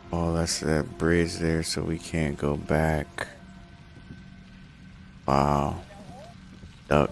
Oh, that's that bridge there, so we can't go back. Wow. Duck.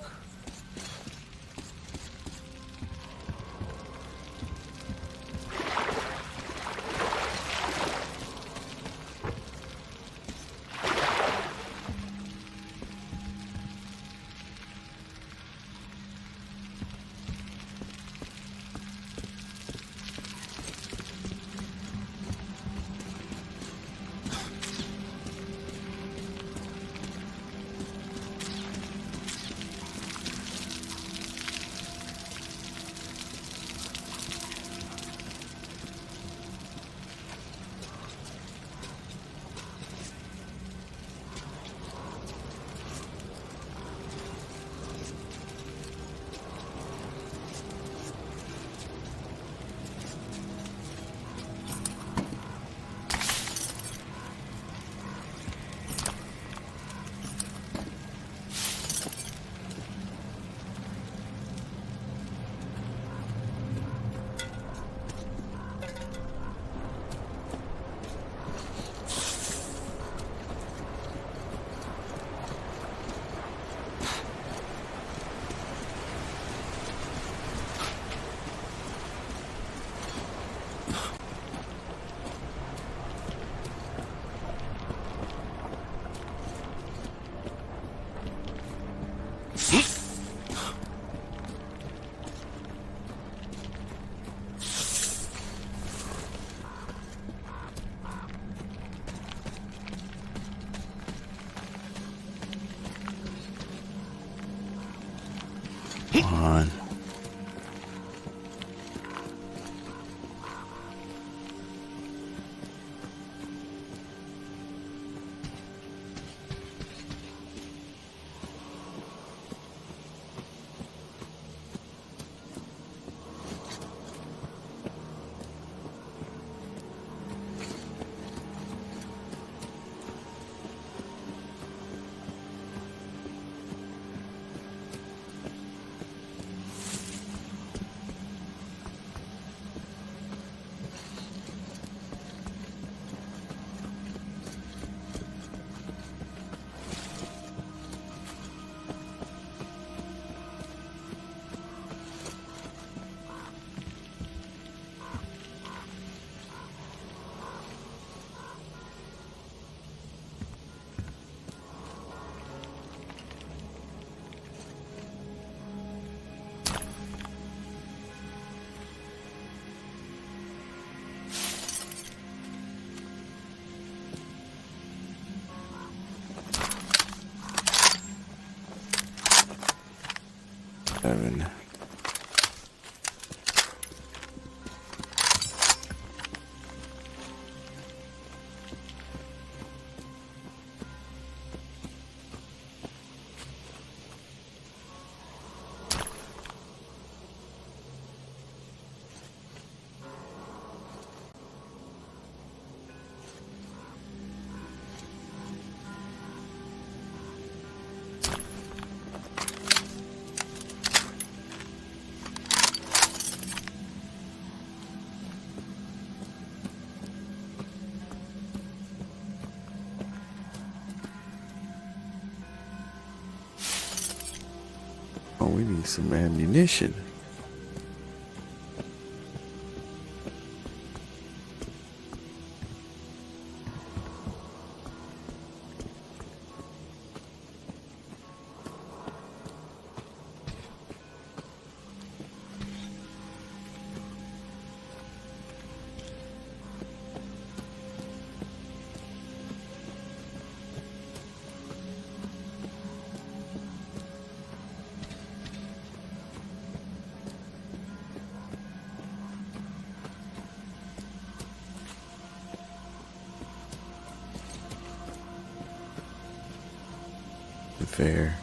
On. Seven. Oh, we need some ammunition. Fair.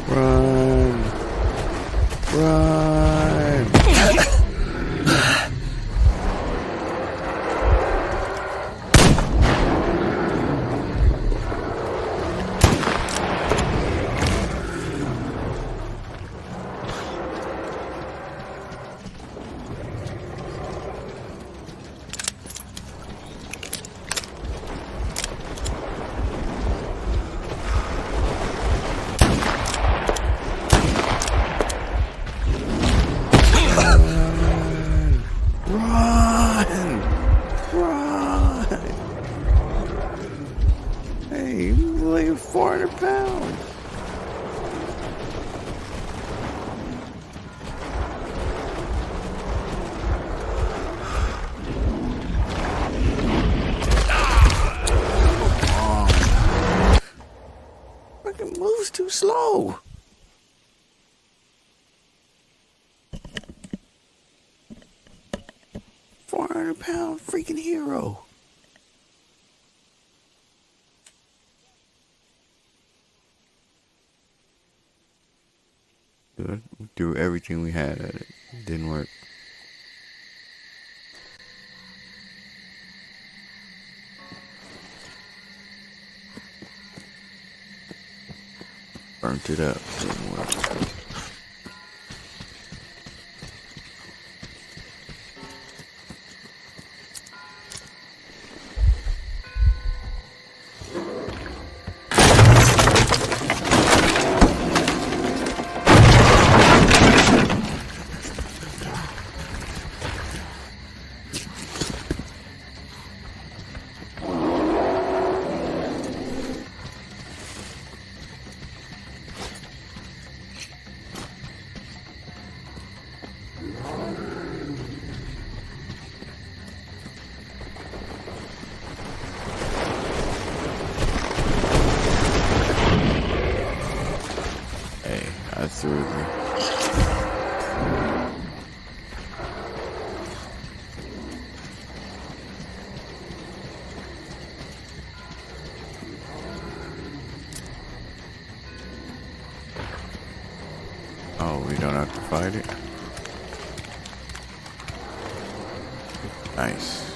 Run! Run! Hey, you weigh 400 pounds. Fucking moves too slow. £400 freaking hero. We threw everything we had at it. It didn't work. Burnt it up. Didn't work. Hey, I threw it. we don't have to fight it. Nice.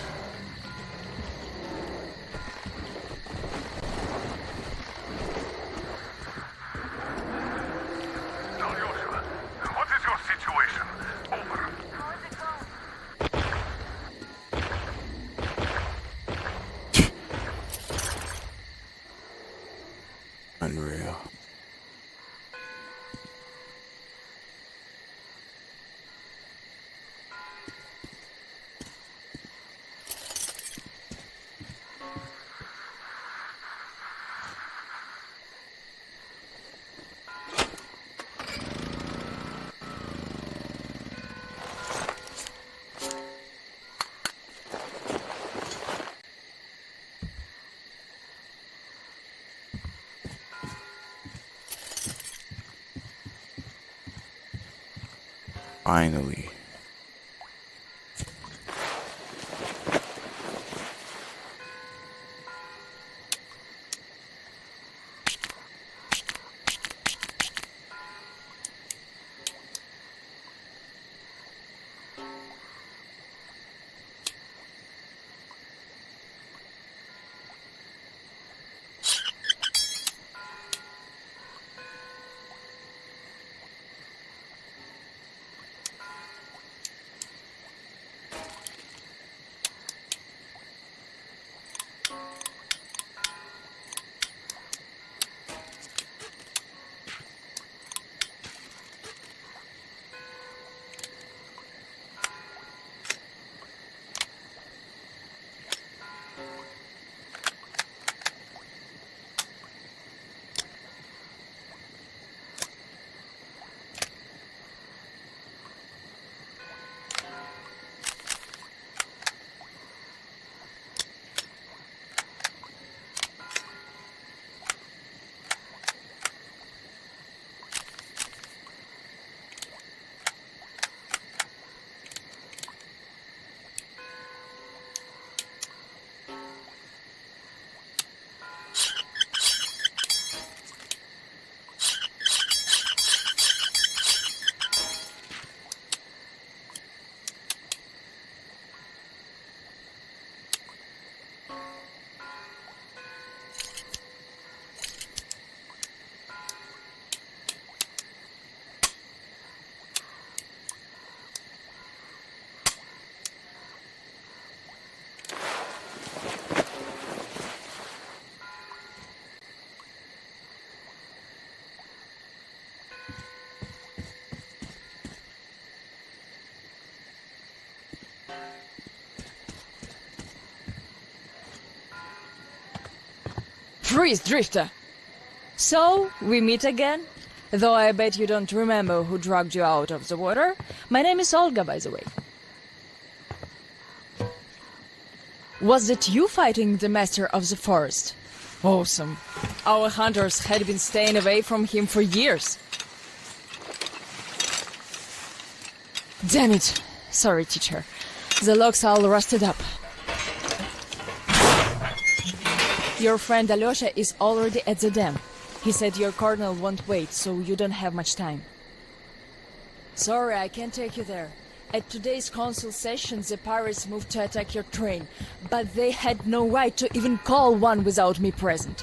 Alyosha, what is your situation? Over. Unreal. Finally. Freeze, Drifter! So, we meet again? Though I bet you don't remember who dragged you out of the water. My name is Olga, by the way. Was it you fighting the Master of the Forest? Awesome. Our hunters had been staying away from him for years. Damn it. Sorry, teacher. The logs all rusted up. Your friend Alyosha is already at the dam. He said your colonel won't wait, so you don't have much time. Sorry, I can't take you there. At today's council session, the pirates moved to attack your train, but they had no right to even call one without me present.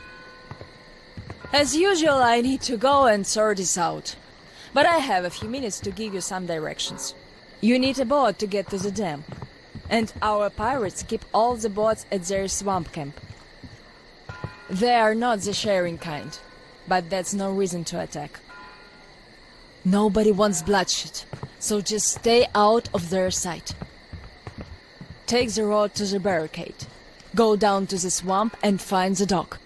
As usual, I need to go and sort this out. But I have a few minutes to give you some directions. You need a boat to get to the dam. And our pirates keep all the boats at their swamp camp. They are not the sharing kind, but that's no reason to attack. Nobody wants bloodshed, so just stay out of their sight. Take the road to the barricade. Go down to the swamp and find the dock.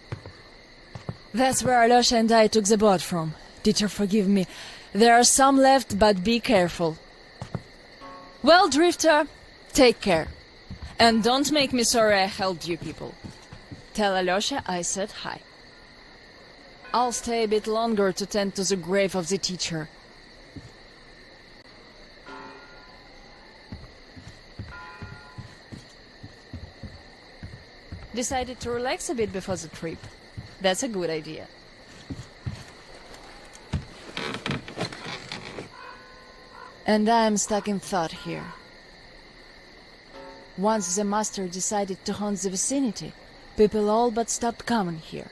That's where Alyosha and I took the boat from. Teacher, forgive me. There are some left, but be careful. Well, Drifter, take care. And don't make me sorry I helped you people. Tell Alyosha I said hi. I'll stay a bit longer to tend to the grave of the teacher. Decided to relax a bit before the trip. That's a good idea. And I am stuck in thought here. Once the master decided to haunt the vicinity, people all but stopped coming here,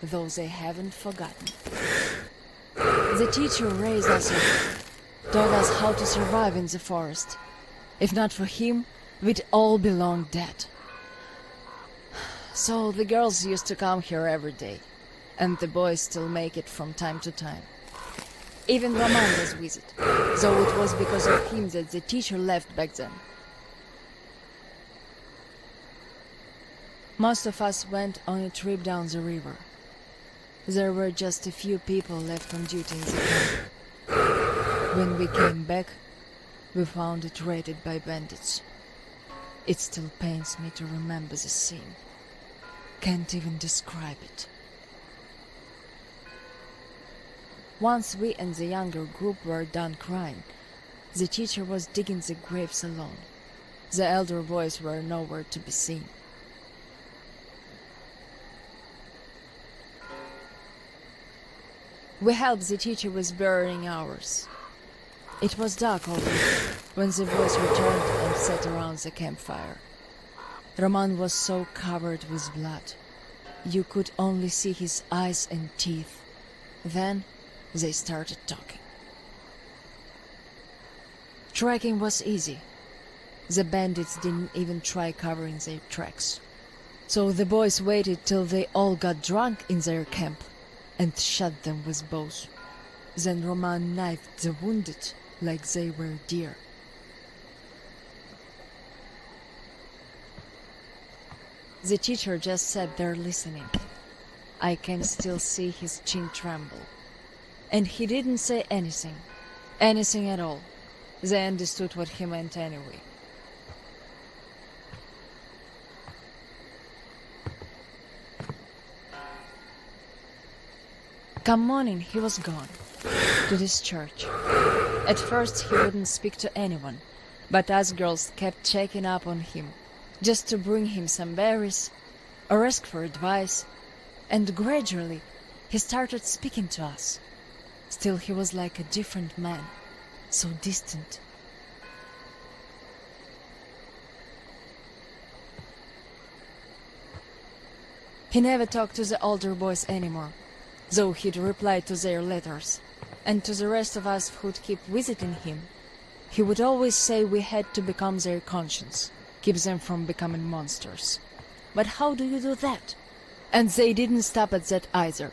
though they haven't forgotten. The teacher raised us up, taught us how to survive in the forest. If not for him, we'd all be long dead. So the girls used to come here every day, and the boys still make it from time to time. Even Roman does visit, though it was because of him that the teacher left back then. Most of us went on a trip down the river. There were just a few people left on duty in the camp. When we came back, we found it raided by bandits. It still pains me to remember the scene. Can't even describe it. Once we and the younger group were done crying, the teacher was digging the graves alone. The elder boys were nowhere to be seen. We helped the teacher with burying ours. It was dark already when the boys returned and sat around the campfire. Roman was so covered with blood. You could only see his eyes and teeth. Then they started talking. Tracking was easy. The bandits didn't even try covering their tracks. So the boys waited till they all got drunk in their camp and shot them with bows. Then Roman knifed the wounded like they were deer. The teacher just sat there listening. I can still see his chin tremble. And he didn't say anything. Anything at all. They understood what he meant anyway. Come morning, he was gone. To this church. At first he wouldn't speak to anyone, but us girls kept checking up on him, just to bring him some berries, or ask for advice, and gradually he started speaking to us. Still he was like a different man, so distant. He never talked to the older boys anymore, though he'd reply to their letters. And to the rest of us who'd keep visiting him, he would always say we had to become their conscience, keep them from becoming monsters. But how do you do that? And they didn't stop at that either.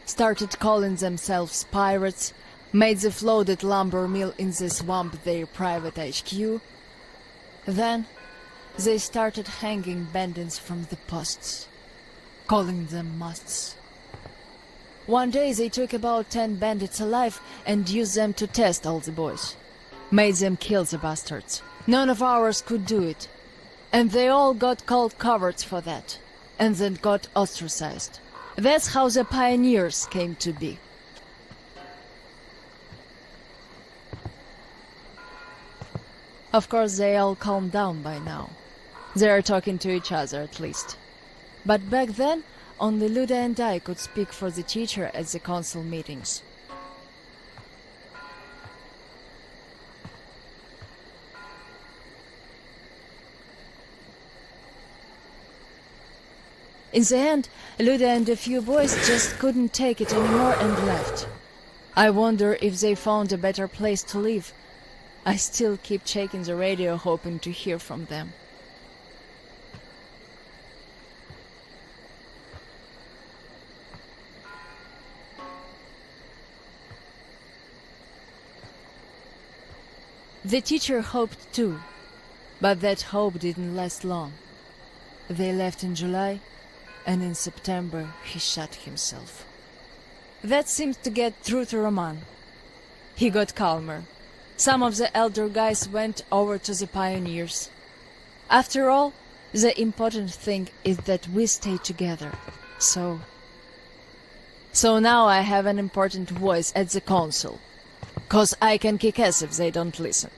Started calling themselves pirates, made the floated lumber mill in the swamp their private HQ. Then they started hanging bandits from the posts, calling them musts. One day they took about 10 bandits alive and used them to test all the boys. Made them kill the bastards. None of ours could do it. And they all got called cowards for that. And then got ostracized. That's how the pioneers came to be. Of course they all calmed down by now. They are talking to each other at least. But back then, only Luda and I could speak for the teacher at the council meetings. In the end, Luda and a few boys just couldn't take it anymore and left. I wonder if they found a better place to live. I still keep checking the radio hoping to hear from them. The teacher hoped too, but that hope didn't last long. They left in July, and in September he shot himself. That seemed to get through to Roman. He got calmer. Some of the elder guys went over to the pioneers. After all, the important thing is that we stay together. So now I have an important voice at the council. 'Cause I can kick ass if they don't listen.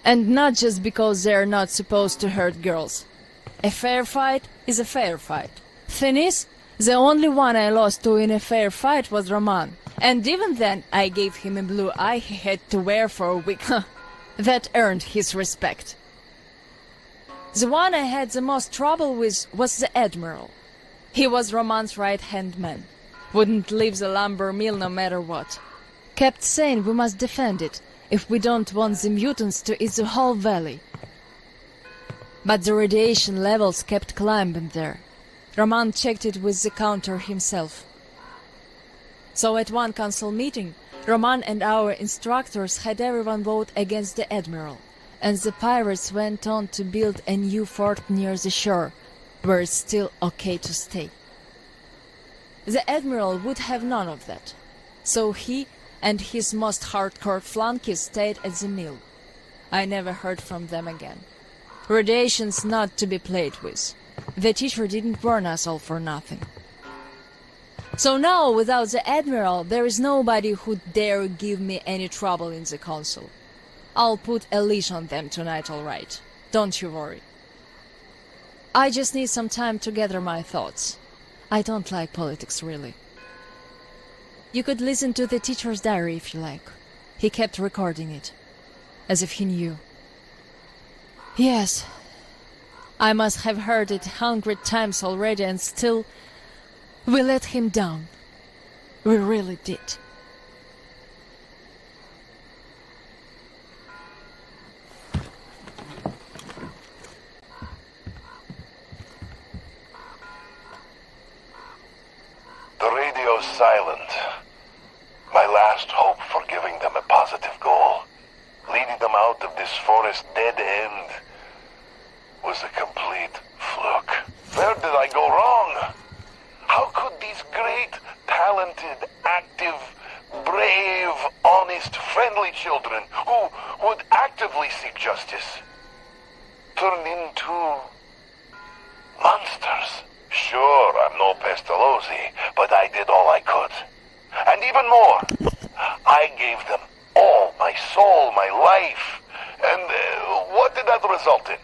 And not just because they're not supposed to hurt girls. A fair fight is a fair fight. Thing is, the only one I lost to in a fair fight was Roman, And even then, I gave him a blue eye he had to wear for a week. That earned his respect. The one I had the most trouble with was the Admiral. He was Roman's right-hand man. Wouldn't leave the lumber mill no matter what. Kept saying we must defend it, if we don't want the mutants to eat the whole valley. But the radiation levels kept climbing there. Roman checked it with the counter himself. So at one council meeting, Roman and our instructors had everyone vote against the Admiral, and the pirates went on to build a new fort near the shore, where it's still okay to stay. The Admiral would have none of that, so he and his most hardcore flunkies stayed at the mill. I never heard from them again. Radiation's not to be played with. The teacher didn't warn us all for nothing. So now, without the Admiral, there is nobody who'd dare give me any trouble in the council. I'll put a leash on them tonight, all right. Don't you worry. I just need some time to gather my thoughts. I don't like politics, really. You could listen to the teacher's diary if you like. He kept recording it, as if he knew. Yes, I must have heard it 100 times already, and still, we let him down. We really did. The radio's silent. My last hope for giving them a positive goal, leading them out of this forest dead end, was a complete fluke. Where did I go wrong? How could these great, talented, active, brave, honest, friendly children who would actively seek justice turn into monsters? Sure, I'm no Pestalozzi, but I did all I could. And even more, I gave them all my soul, my life. And what did that result in?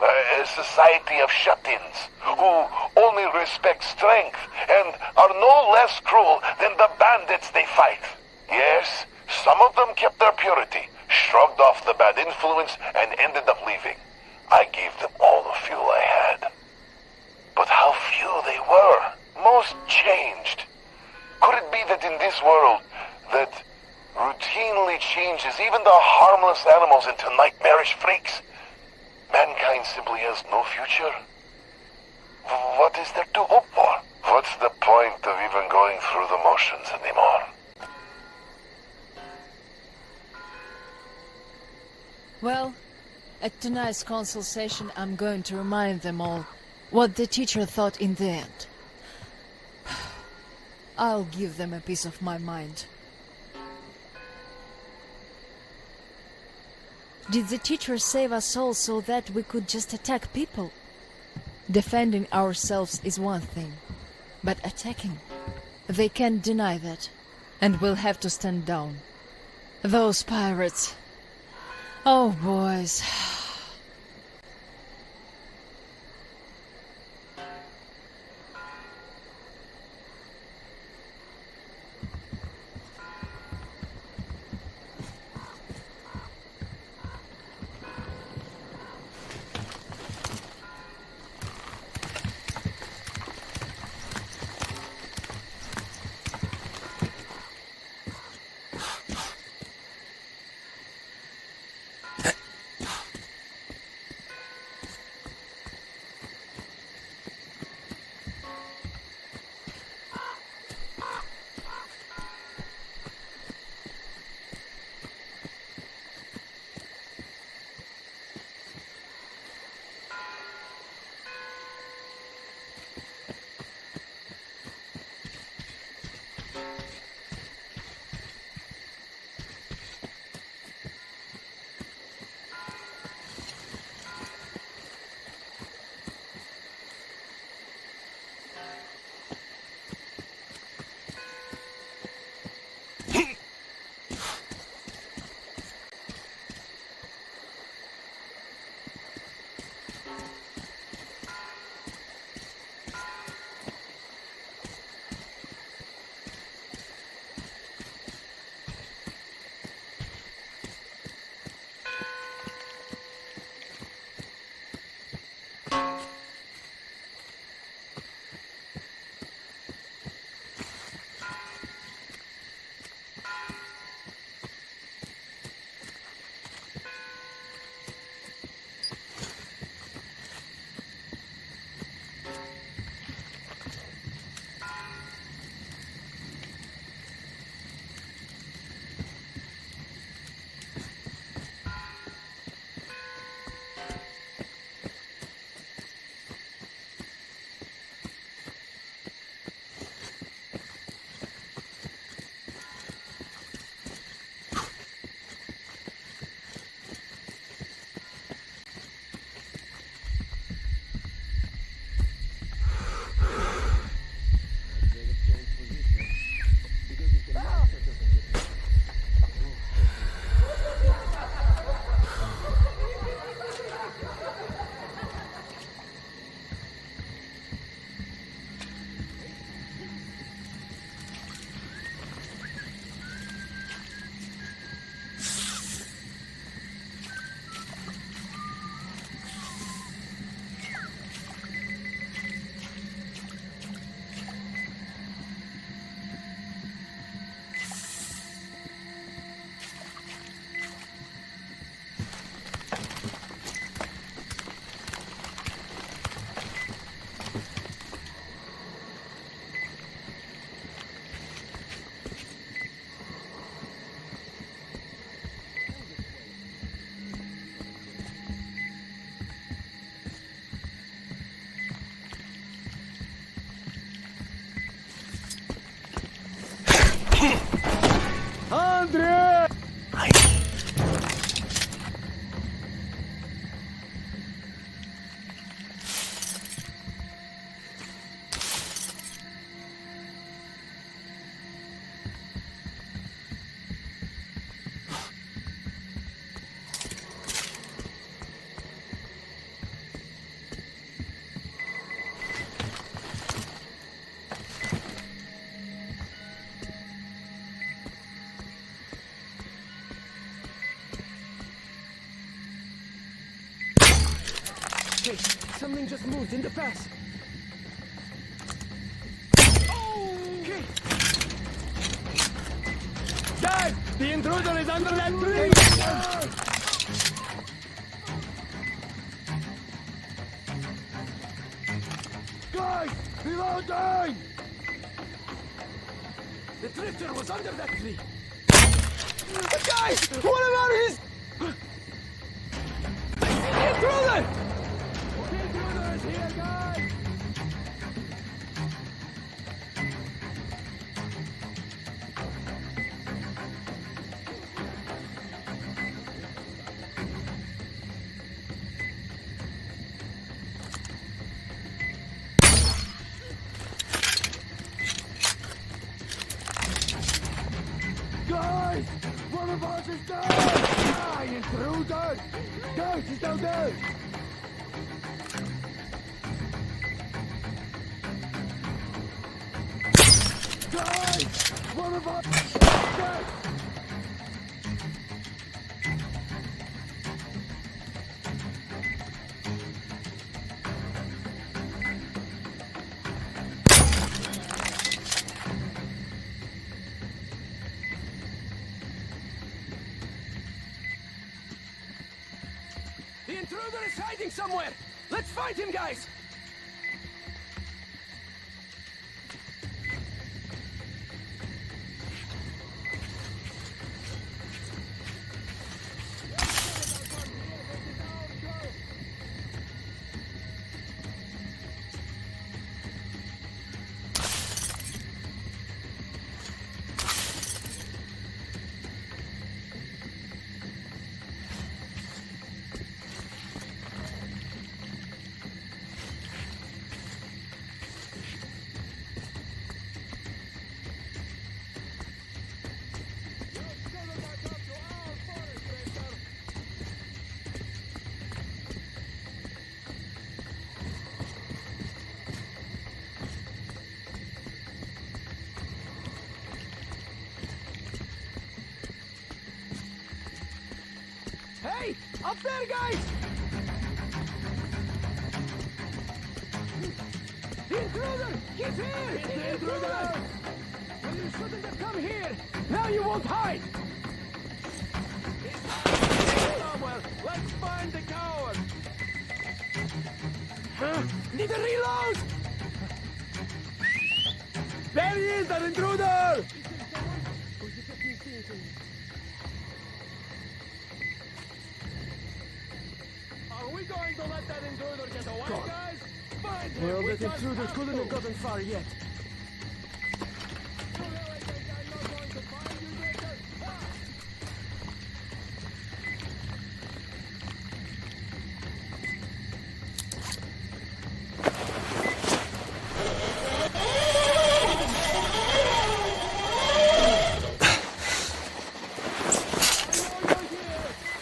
A society of shut-ins who only respect strength and are no less cruel than the bandits they fight. Yes, some of them kept their purity, shrugged off the bad influence, and ended up leaving. I gave them all the fuel I had. But how few they were. Most changed. Could it be that in this world that routinely changes even the harmless animals into nightmarish freaks, mankind simply has no future? What is there to hope for? What's the point of even going through the motions anymore? Well, at tonight's council session, I'm going to remind them all what the teacher thought in the end. I'll give them a piece of my mind. Did the teacher save us all so that we could just attack people? Defending ourselves is one thing, but attacking, they can't deny that, and we'll have to stand down. Those pirates. Oh, boys. country! Hey, something just moved in the pass. Okay. Guys, the intruder is under that tree! Guys, reloading! The drifter was under that tree. Guys, what about his... I see the intruder! The intruder is here, guys! Guys! One of us is dead! Ah, intruder! Guys, he's down there! Guys! One of us is dead! The intruder is hiding somewhere! Let's find him, guys! Hey! Up there, guys! The intruder! He's here! It's the intruder! Well, you shouldn't have come here! Now you won't hide! Somewhere! Let's find the coward! Huh? Need a reload! There he is, that intruder! Are we going to let that intruder get away, guys? Find him! Well, that intruder couldn't have gotten far yet.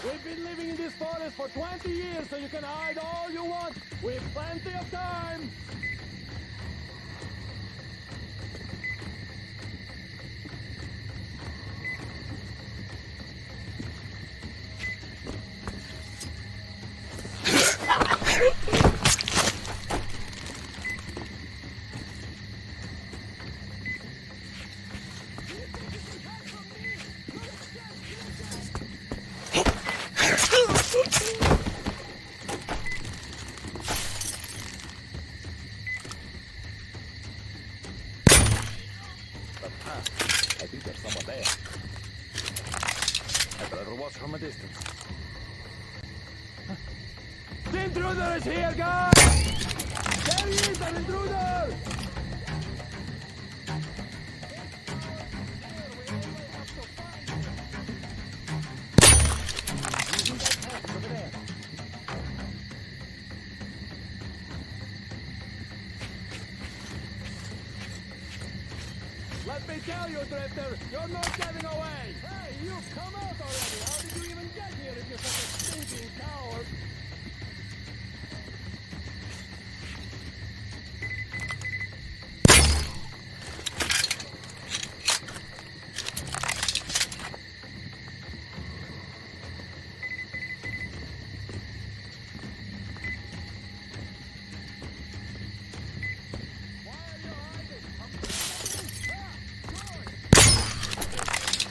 We've been living in this forest for 20 years, so you can hide all you want. We've plenty of time. I think there's someone there. I better watch from a distance. The intruder is here, guys! There he is, an intruder! Let me tell you, Drifter, you're not getting away! Hey, you come out already! How did you even get here if you're such a stinking coward?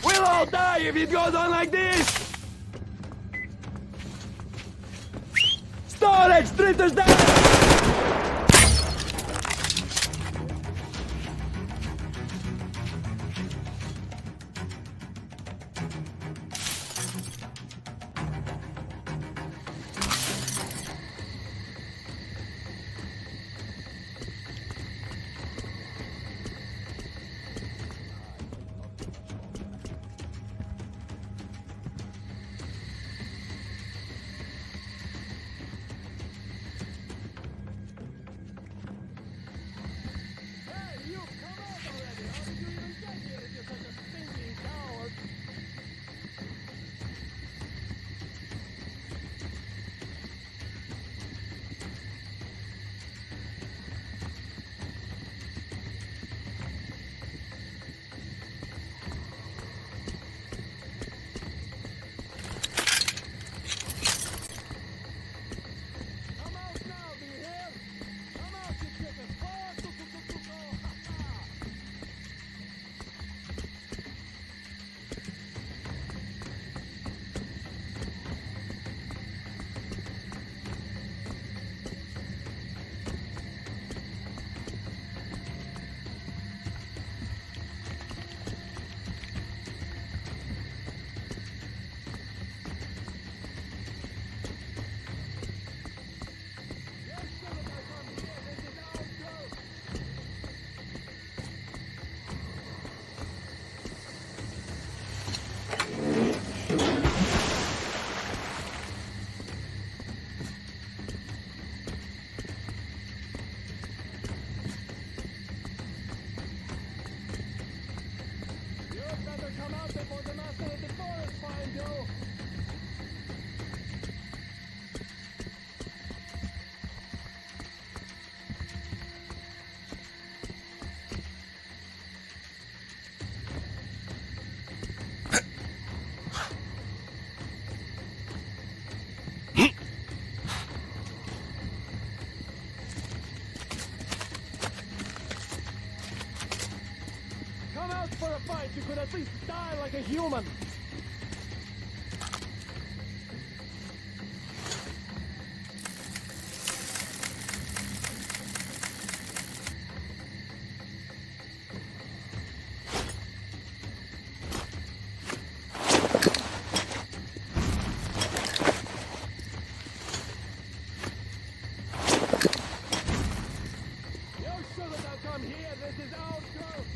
We'll all die if it goes on like this! Storage! Drifters down! Hey, you come out already! How did you even get here if you're such a stinking coward? Come out now, do you hear? Come out, you chicken! You better come out before the master of the forest finds you! Come out for a fight! You could at least die like a human! You shouldn't have come here! This is our turf!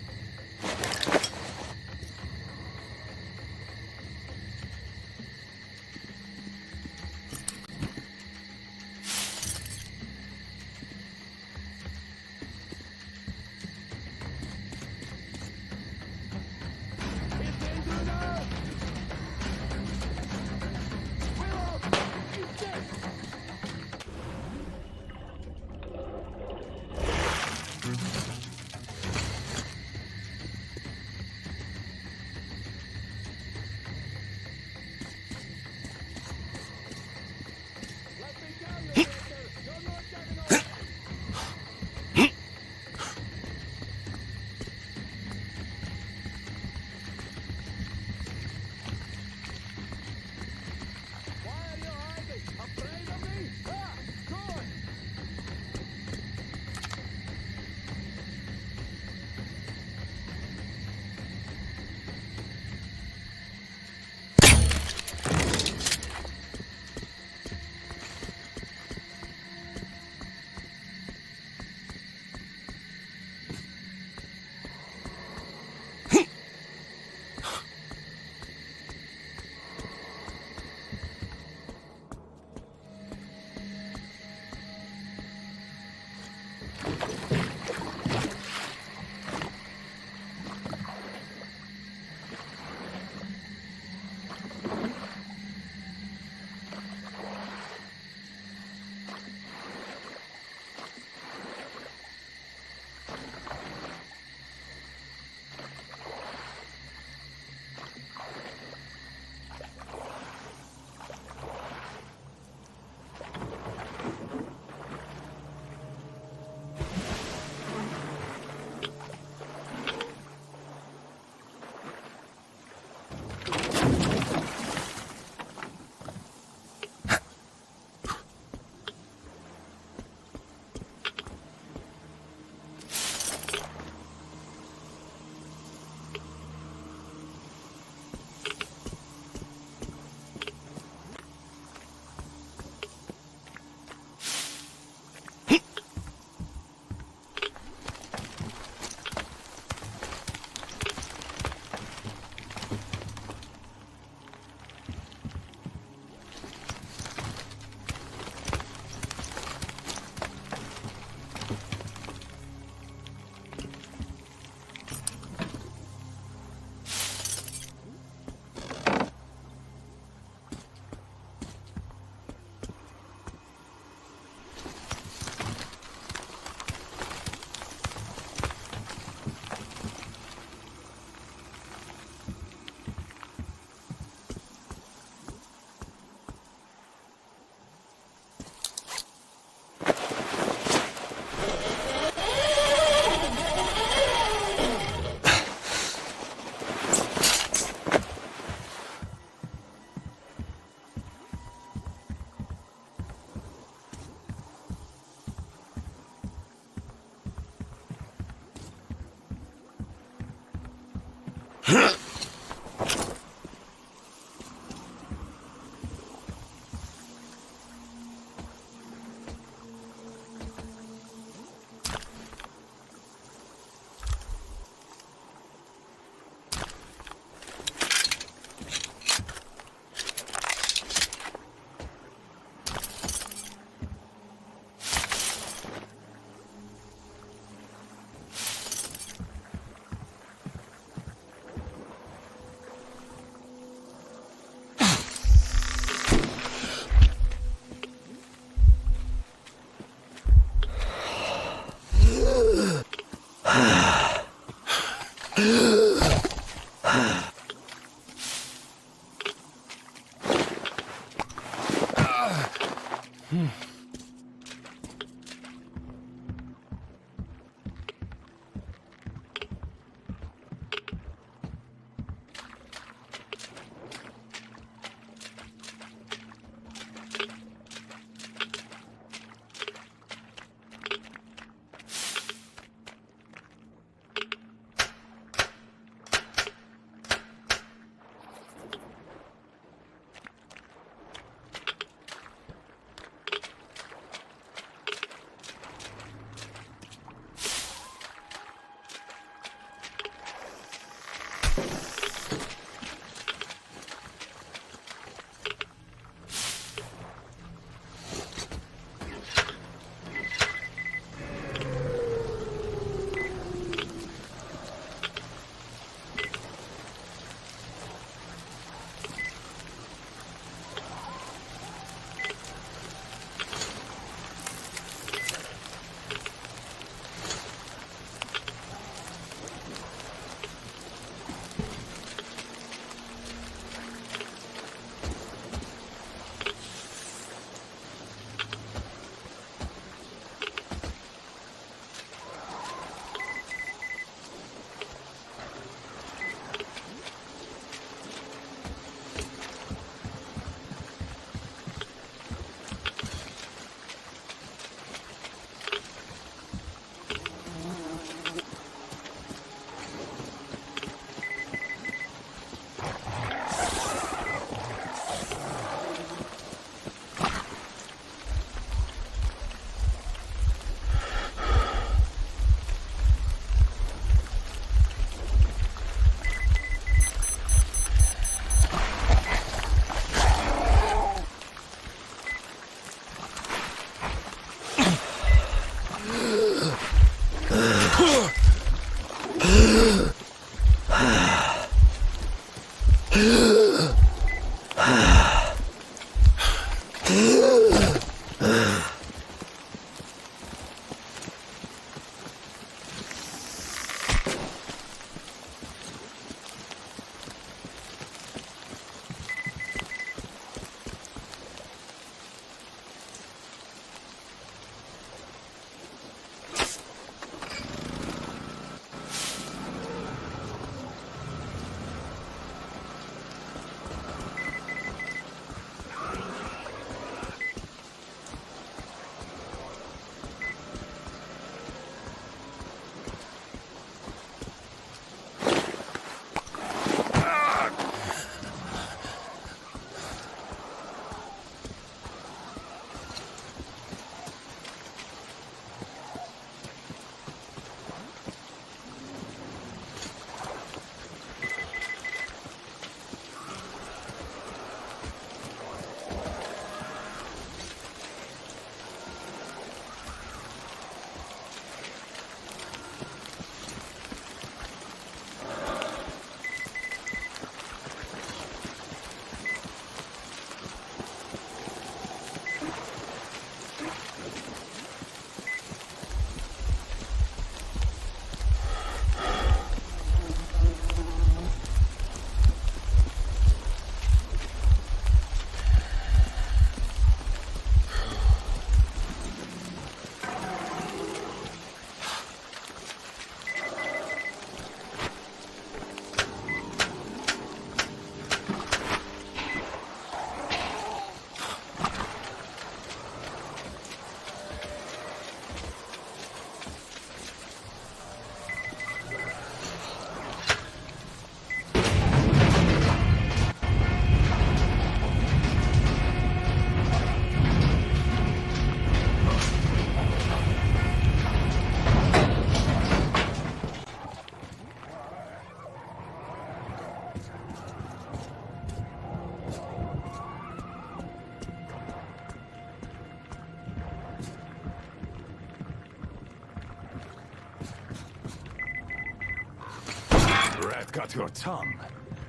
rat got your tongue,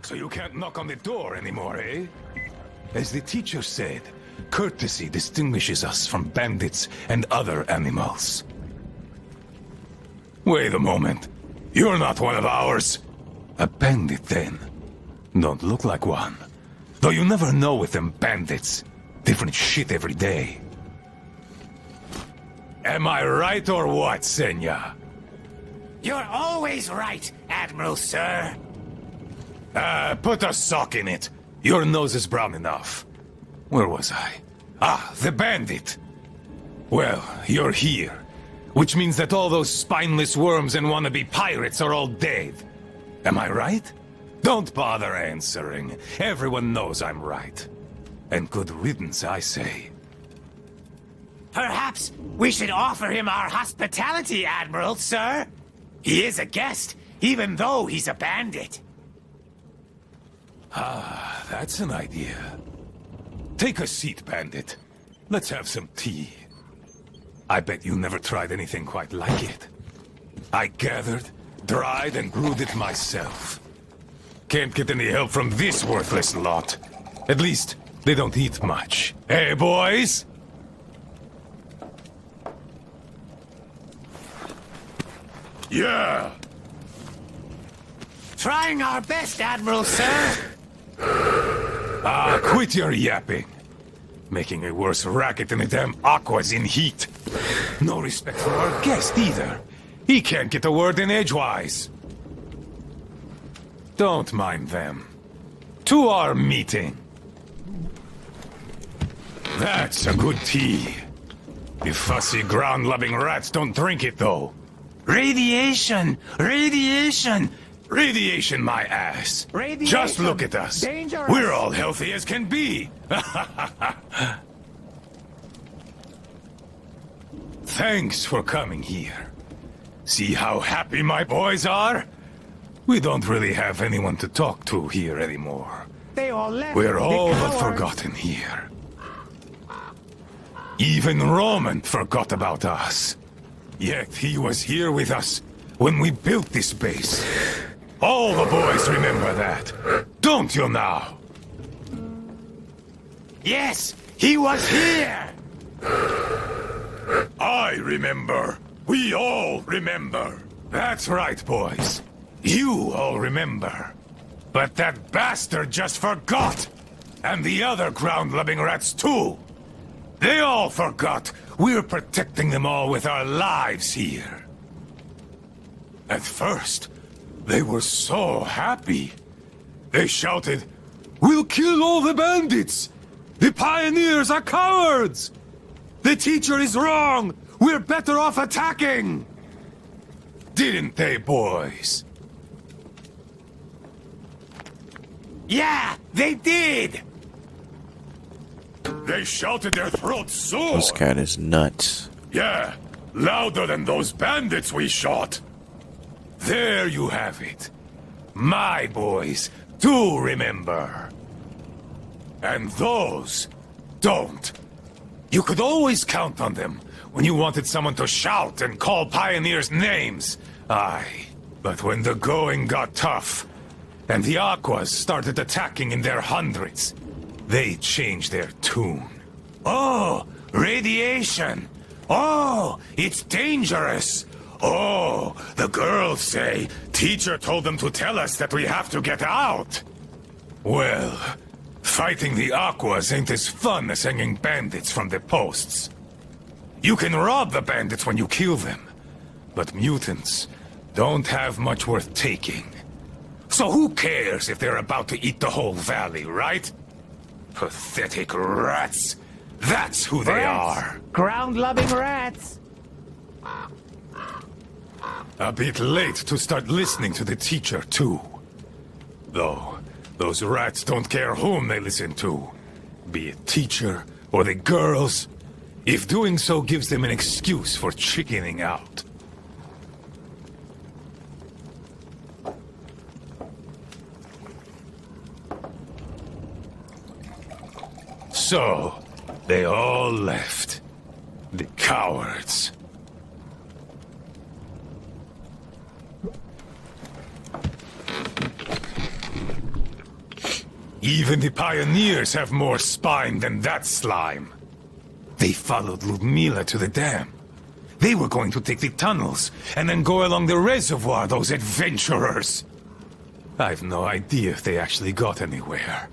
so you can't knock on the door anymore, eh? As the teacher said, courtesy distinguishes us from bandits and other animals. Wait a moment. You're not one of ours. A bandit, then. Don't look like one. Though you never know with them bandits. Different shit every day. Am I right or what, Senya? You're always right, Admiral, sir. Put a sock in it. Your nose is brown enough. Where was I? Ah, the bandit. Well, you're here. Which means that all those spineless worms and wannabe pirates are all dead. Am I right? Don't bother answering. Everyone knows I'm right. And good riddance, I say. Perhaps we should offer him our hospitality, Admiral, sir. He is a guest, even though he's a bandit. Ah, that's an idea. Take a seat, bandit. Let's have some tea. I bet you never tried anything quite like it. I gathered, dried, and brewed it myself. Can't get any help from this worthless lot. At least, they don't eat much. Hey, boys? Yeah! Trying our best, Admiral, sir. Ah, quit your yapping. Making a worse racket than the damn Aqua's in heat. No respect for our guest, either. He can't get a word in edgewise. Don't mind them. To our meeting. That's a good tea. You fussy ground-loving rats don't drink it, though. Radiation! Radiation! Radiation, my ass. Radiation. Just look at us. Dangerous. We're all healthy as can be. Thanks for coming here. See how happy my boys are? We don't really have anyone to talk to here anymore. They all left. We're the all but cowards. forgotten here. Even Roman forgot about us. Yet he was here with us when we built this base. All the boys remember that. Don't you now? Yes, he was here. I remember. We all remember. That's right, boys. You all remember. But that bastard just forgot. And the other ground-loving rats, too. They all forgot. We're protecting them all with our lives here. At first, they were so happy. They shouted, "We'll kill all the bandits! The pioneers are cowards! The teacher is wrong! We're better off attacking!" Didn't they, boys? Yeah, they did. They shouted their throats sore. This cat is nuts. Yeah, louder than those bandits we shot. There you have it. My boys do remember. And those don't. You could always count on them when you wanted someone to shout and call pioneers names. Aye, but when the going got tough, and the Aquas started attacking in their hundreds, they changed their tune. Oh, radiation! Oh, it's dangerous! Oh, the girls say teacher told them to tell us that we have to get out! Well, fighting the Aquas ain't as fun as hanging bandits from the posts. You can rob the bandits when you kill them, but mutants don't have much worth taking. So who cares if they're about to eat the whole valley, right? Pathetic rats. That's who they are. Ground-loving rats. A bit late to start listening to the teacher, too. Though, those rats don't care whom they listen to. Be it teacher or the girls, if doing so gives them an excuse for chickening out. So, they all left. The cowards. Even the pioneers have more spine than that slime. They followed Ludmila to the dam. They were going to take the tunnels and then go along the reservoir, those adventurers. I've no idea if they actually got anywhere.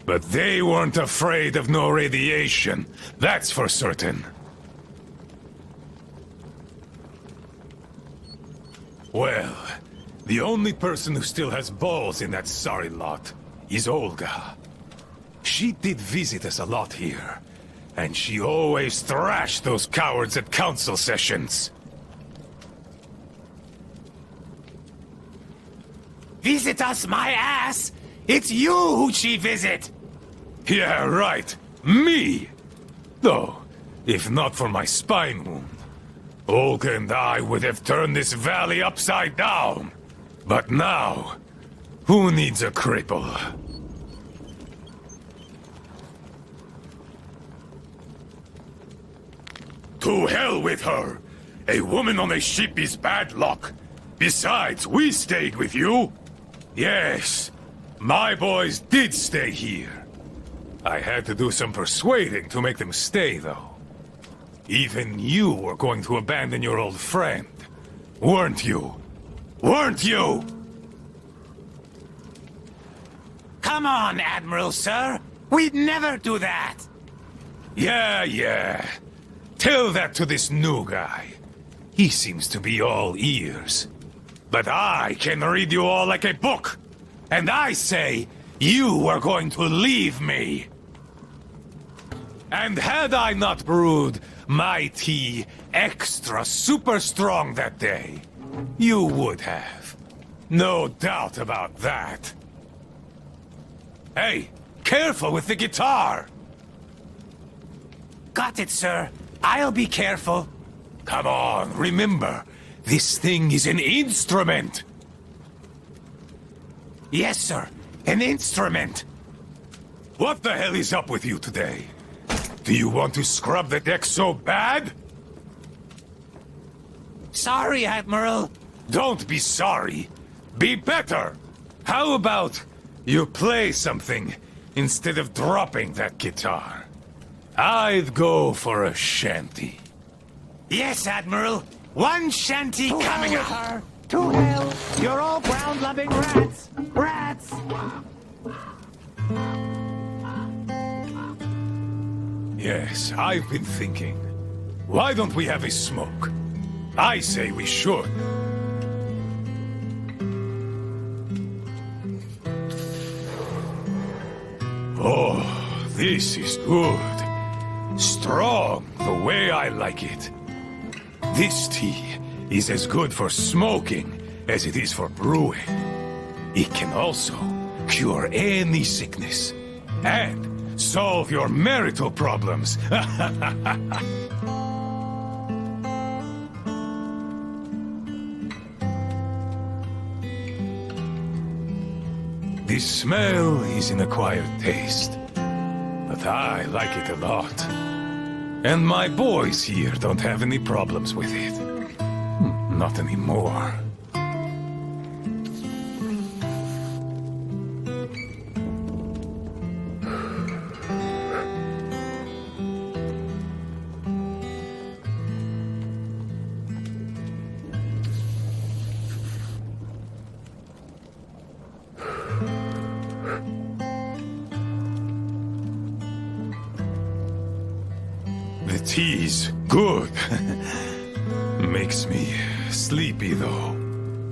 But they weren't afraid of no radiation, that's for certain. Well, the only person who still has balls in that sorry lot is Olga. She did visit us a lot here, and she always thrashed those cowards at council sessions. Visit us, my ass! It's you who'd she visit! Yeah, right. Me! Though, if not for my spine wound, Olga and I would have turned this valley upside down. But now, who needs a cripple? To hell with her! A woman on a ship is bad luck. Besides, we stayed with you. Yes, my boys did stay here. I had to do some persuading to make them stay, though. Even you were going to abandon your old friend, weren't you? Weren't you? Come on, Admiral, sir! We'd never do that! Yeah. Tell that to this new guy. He seems to be all ears. But I can read you all like a book. And I say, you were going to leave me. And had I not brewed my tea extra super strong that day, you would have. No doubt about that. Hey, careful with the guitar! Got it, sir. I'll be careful. Come on, remember, this thing is an instrument! Yes, sir. An instrument. What the hell is up with you today? Do you want to scrub the deck so bad? Sorry, Admiral. Don't be sorry. Be better. How about you play something instead of dropping that guitar? I'd go for a shanty. Yes, Admiral. One shanty coming up. Her. To hell. You're all ground-loving rats. Rats! Yes, I've been thinking. Why don't we have a smoke? I say we should. Oh, this is good. Strong, the way I like it. This tea is as good for smoking as it is for brewing. It can also cure any sickness and solve your marital problems. This smell is an acquired taste, but I like it a lot. And my boys here don't have any problems with it. Not anymore. The tea's good. Makes me sleepy, though.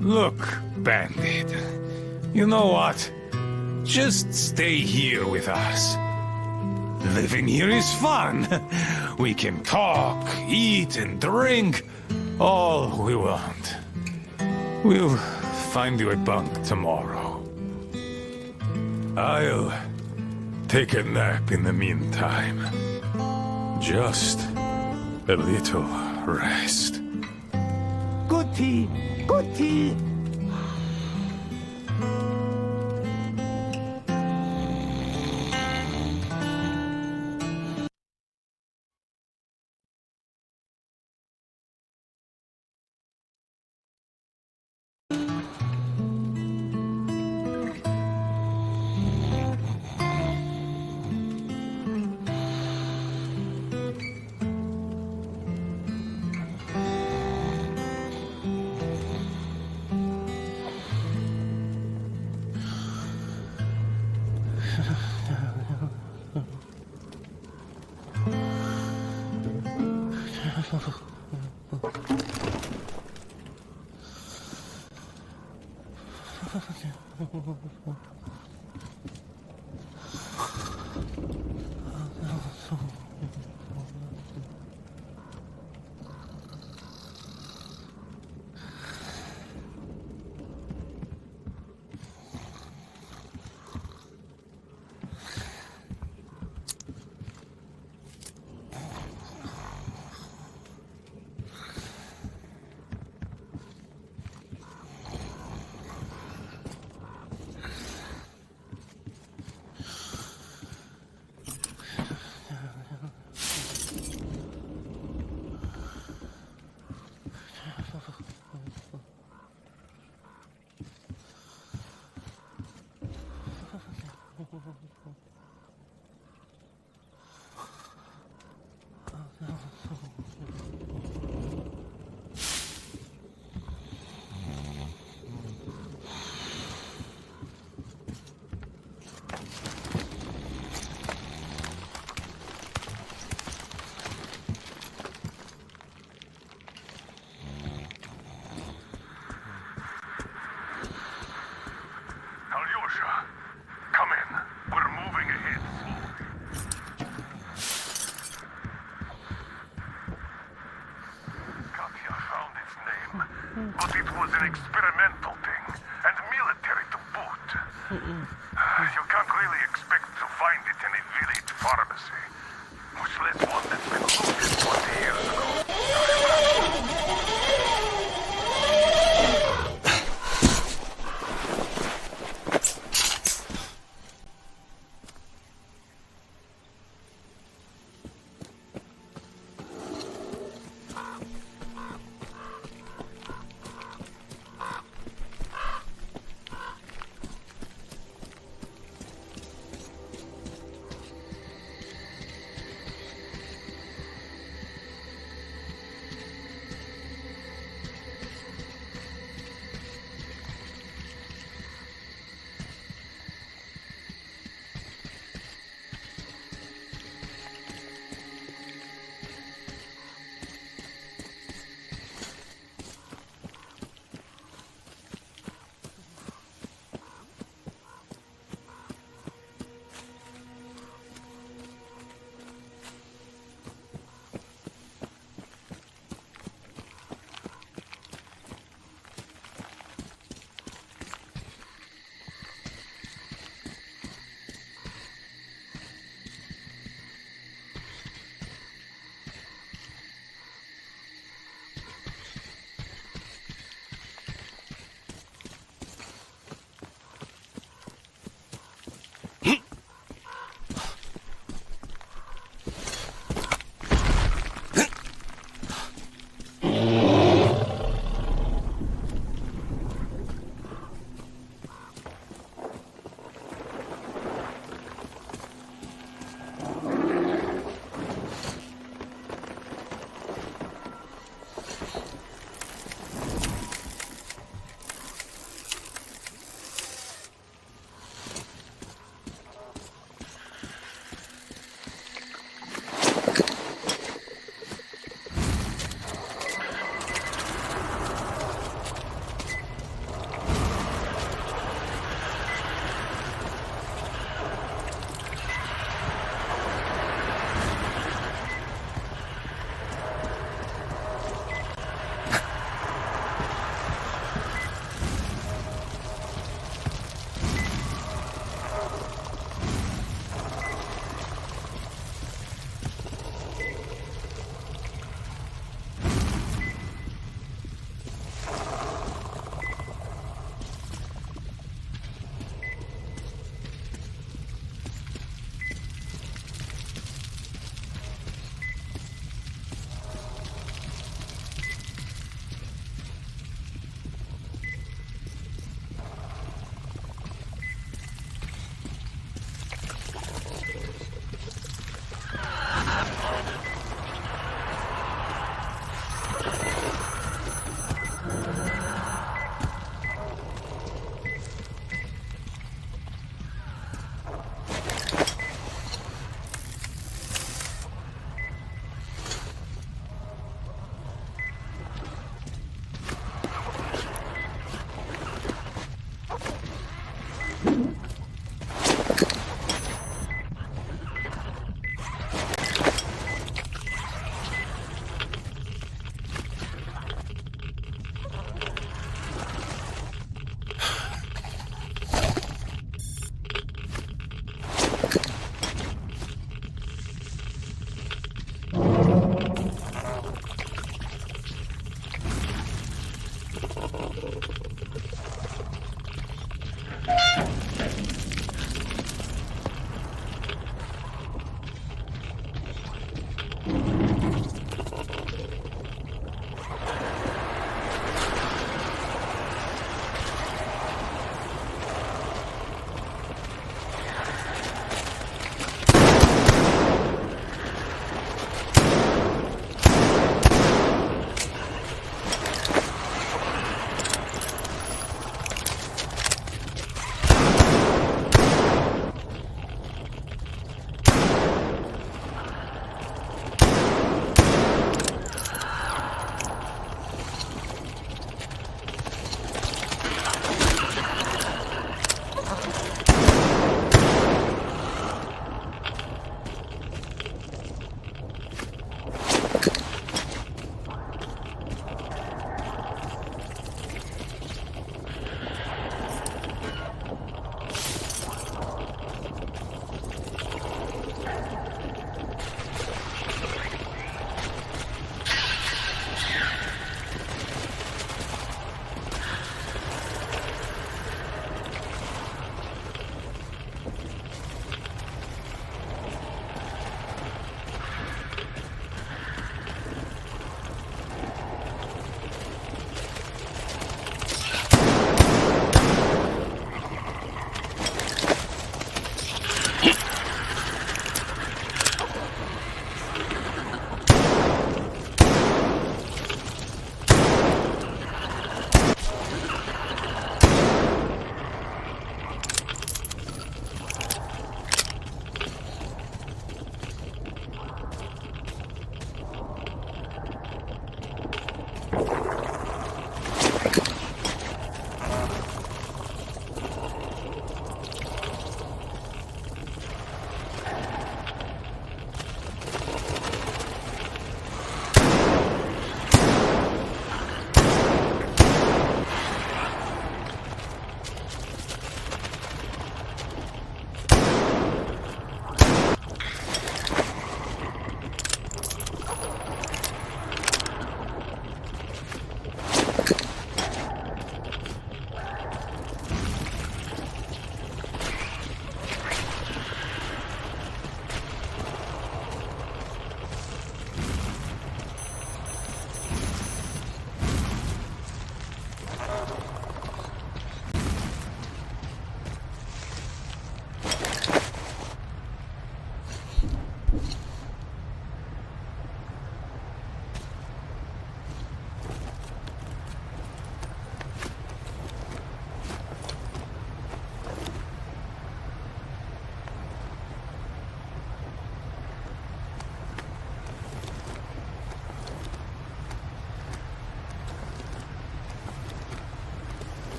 Look, Bandit. You know what? Just stay here with us. Living here is fun. We can talk, eat, and drink all we want. We'll find you a bunk tomorrow. I'll take a nap in the meantime. Just a little rest. Good tea. Good tea. Alyosha, come in. We're moving ahead slowly. Katya found its name, but it was an experimental thing, and military to boot. You can't really expect to find it in a village pharmacy, much less one that's been looted 20 years ago.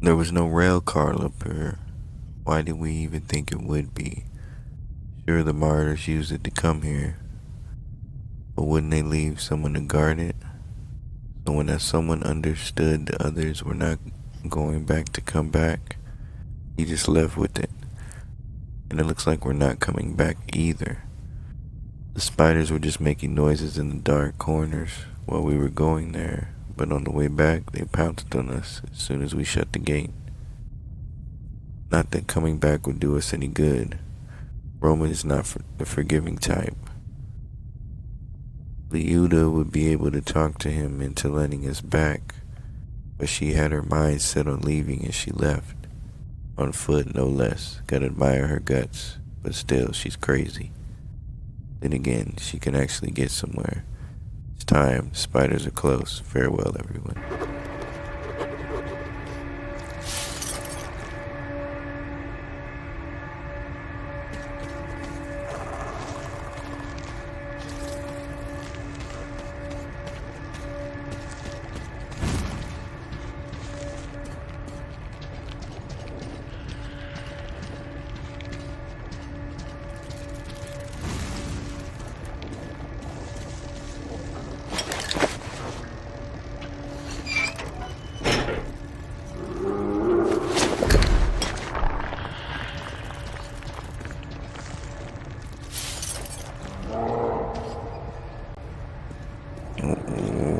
There was no rail car up here. Why did we even think it would be? Sure, the martyrs used it to come here. But wouldn't they leave someone to guard it? So when that someone understood the others were not going back to come back, he just left with it. And it looks like we're not coming back either. The spiders were just making noises in the dark corners while we were going there, but on the way back they pounced on us as soon as we shut the gate. Not that coming back would do us any good. Roman is not the forgiving type. Liuda would be able to talk to him into letting us back, but she had her mind set on leaving and she left. On foot, no less. Gotta admire her guts, but still, she's crazy. Then again, she can actually get somewhere. It's time. Spiders are close. Farewell, everyone.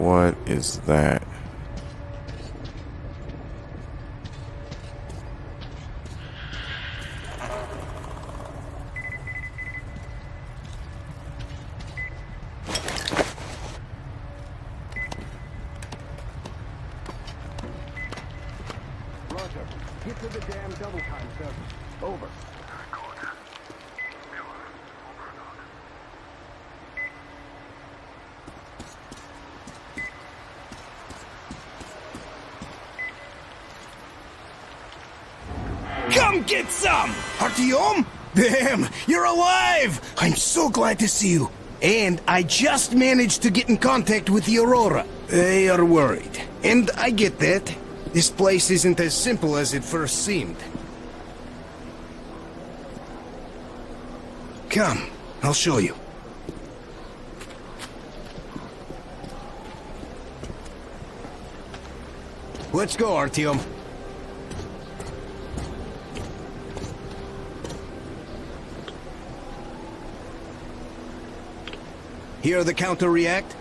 What is that? Roger. Get to the damn double time, sir. Over. Come get some! Artyom? Damn, you're alive! I'm so glad to see you. And I just managed to get in contact with the Aurora. They are worried. And I get that. This place isn't as simple as it first seemed. Come, I'll show you. Let's go, Artyom. Hear the counter react?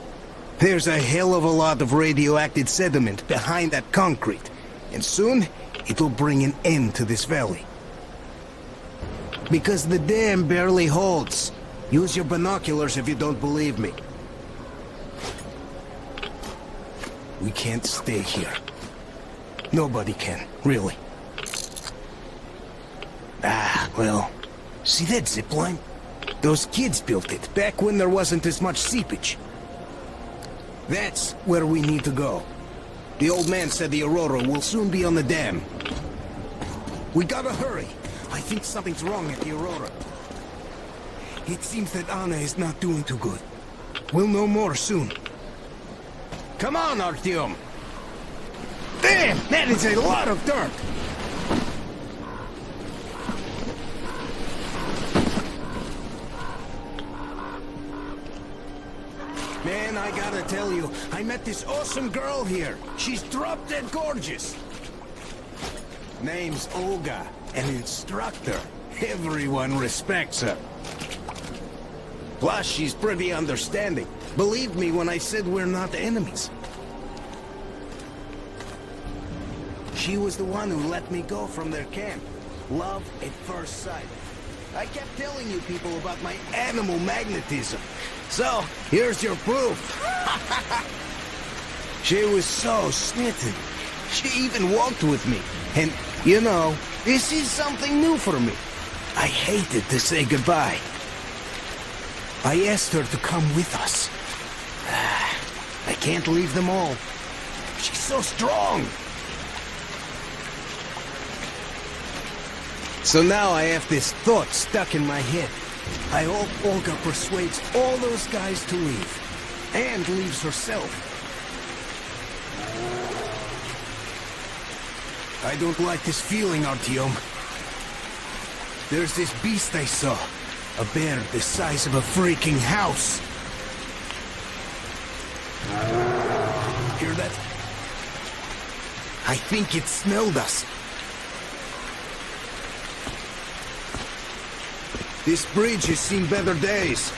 There's a hell of a lot of radioactive sediment behind that concrete, and soon it'll bring an end to this valley. Because the dam barely holds. Use your binoculars if you don't believe me. We can't stay here. Nobody can, really. Ah, well, see that zipline? Those kids built it back when there wasn't as much seepage. That's where we need to go. The old man said the Aurora will soon be on the dam. We gotta hurry. I think something's wrong at the Aurora. It seems that Anna is not doing too good. We'll know more soon. Come on, Artyom! Damn, that is a lot of dirt! Man, I gotta tell you, I met this awesome girl here. She's drop-dead gorgeous. Name's Olga, an instructor. Everyone respects her. Plus, she's pretty understanding. Believe me when I said we're not enemies. She was the one who let me go from their camp. Love at first sight. I kept telling you people about my animal magnetism. So, here's your proof. She was so smitten. She even walked with me. And, you know, this is something new for me. I hated to say goodbye. I asked her to come with us. I can't leave them all. She's so strong. So now I have this thought stuck in my head. I hope Olga persuades all those guys to leave. And leaves herself. I don't like this feeling, Artyom. There's this beast I saw. A bear the size of a freaking house. Hear that? I think it smelled us. This bridge has seen better days.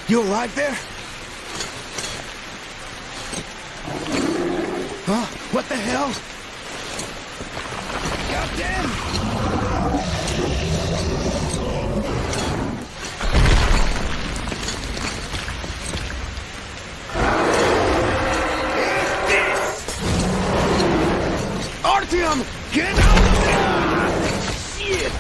You alive there? Huh? What the hell? Goddamn! Artyom! Get out of there! Shit!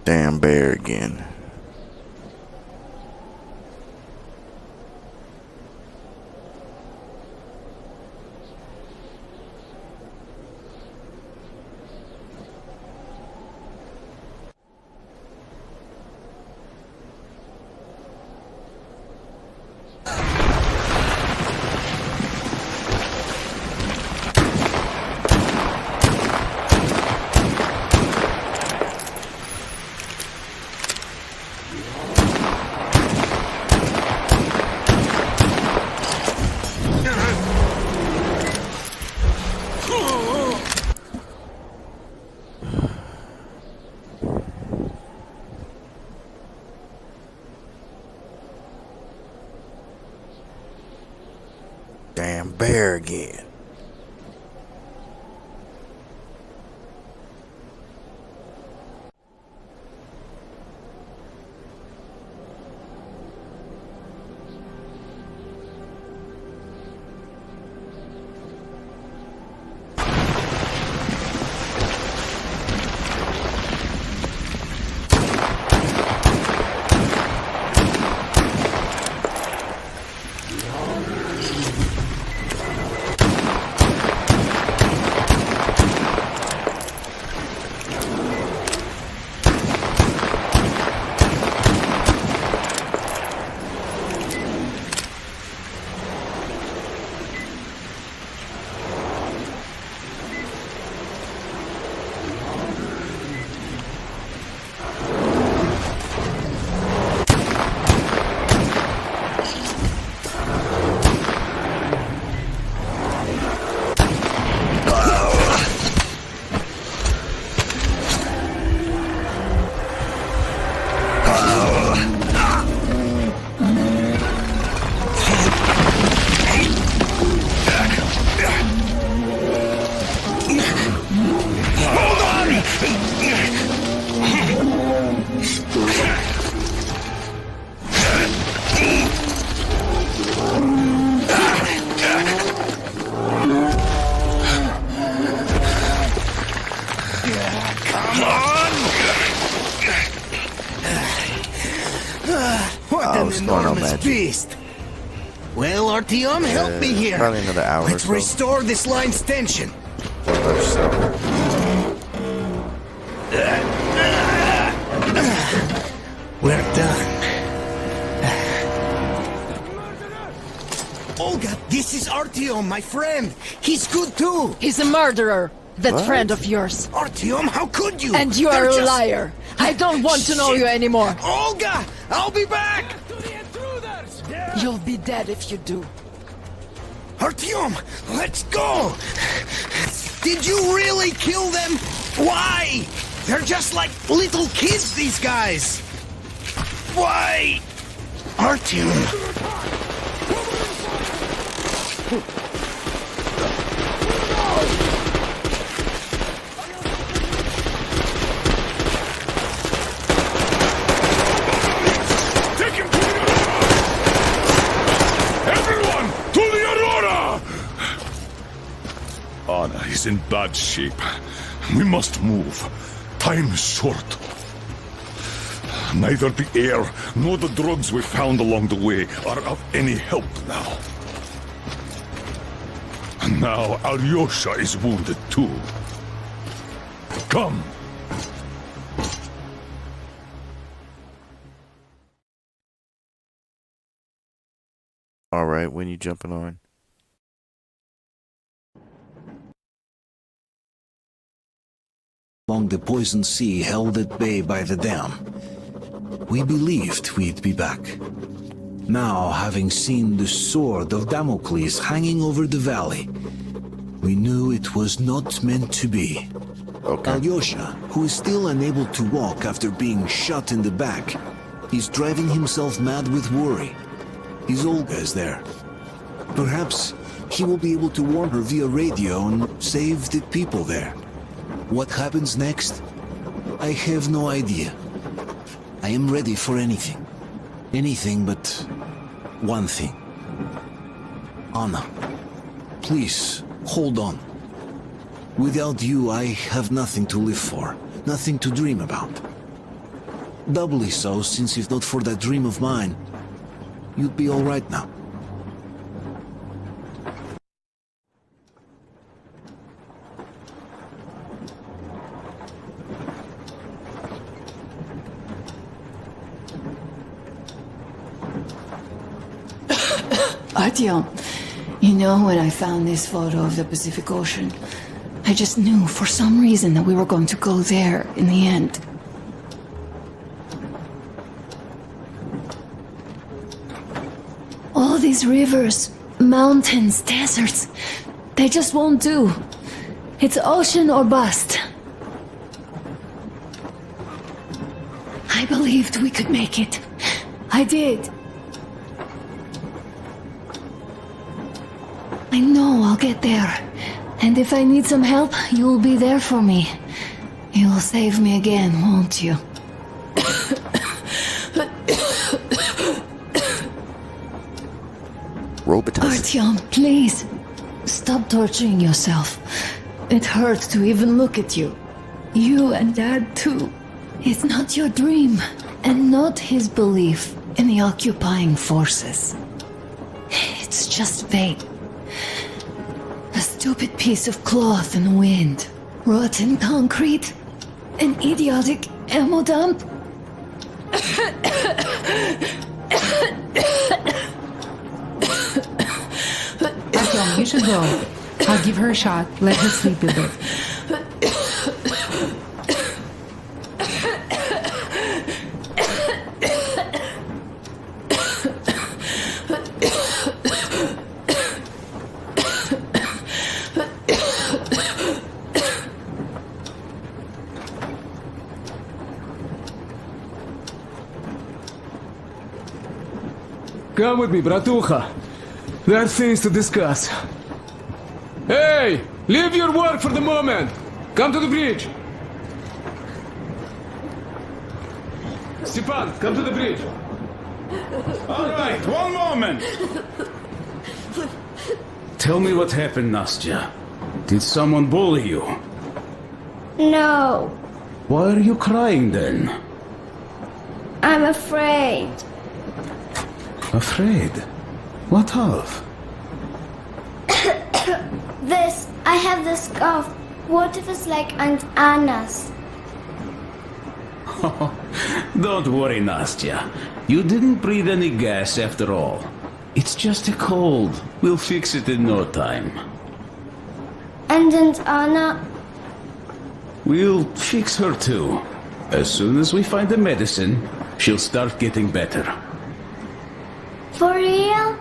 Damn bear again. Damn bear again. on, enormous Magic? beast. Well, Artyom, help me here. Probably another hour or Let's so. restore this line's tension. Or so. We're done. Olga, this is Artyom, my friend. He's good too. He's a murderer, that What? friend of yours. Artyom, how could you? And you They're are a just- liar. I don't want to know you anymore. Olga, I'll be back. You'll be dead if you do. Artyom, let's go. Did you really kill them? Why? They're just like little kids, these guys. Why? Artyom. Take him to the Aurora! Everyone, to the Aurora! Anna is in bad shape. We must move. Time is short. Neither the air nor the drugs we found along the way are of any help now. And now Alyosha is wounded too. Come. Alright, when you jumping on? Along the poison sea held at bay by the dam. We believed we'd be back. Now, having seen the sword of Damocles hanging over the valley, we knew it was not meant to be. Okay. Alyosha, who is still unable to walk after being shot in the back, is driving himself mad with worry. His Olga is there. Perhaps he will be able to warn her via radio and save the people there. What happens next? I have no idea. I am ready for anything. Anything but one thing. Anna, please, hold on. Without you, I have nothing to live for, nothing to dream about. Doubly so, since if not for that dream of mine, you'd be all right now. Artyom, you know, when I found this photo of the Pacific Ocean, I just knew for some reason that we were going to go there in the end. All these rivers, mountains, deserts, they just won't do. It's ocean or bust. I believed we could make it. I did. I know I'll get there. And if I need some help, you'll be there for me. You'll save me again, won't you? Robotus. Artyom, please. Stop torturing yourself. It hurts to even look at you. You and Dad, too. It's not your dream, and not his belief in the occupying forces. It's just fate. A stupid piece of cloth in the wind. Rotten concrete. An idiotic ammo dump. Artyom, you should go. I'll give her a shot. Let her sleep a bit. Come with me, bratucha. There are things to discuss. Hey! Leave your work for the moment! Come to the bridge! Stepan, come to the bridge! All right, one moment. Tell me what happened, Nastya. Did someone bully you? No, Why are you crying then? I'm afraid. Afraid? What of? I have this cough. What if it's like Aunt Anna's? Don't worry, Nastya. You didn't breathe any gas after all. It's just a cold. We'll fix it in no time. And Aunt Anna? We'll fix her too. As soon as we find the medicine, she'll start getting better. For real?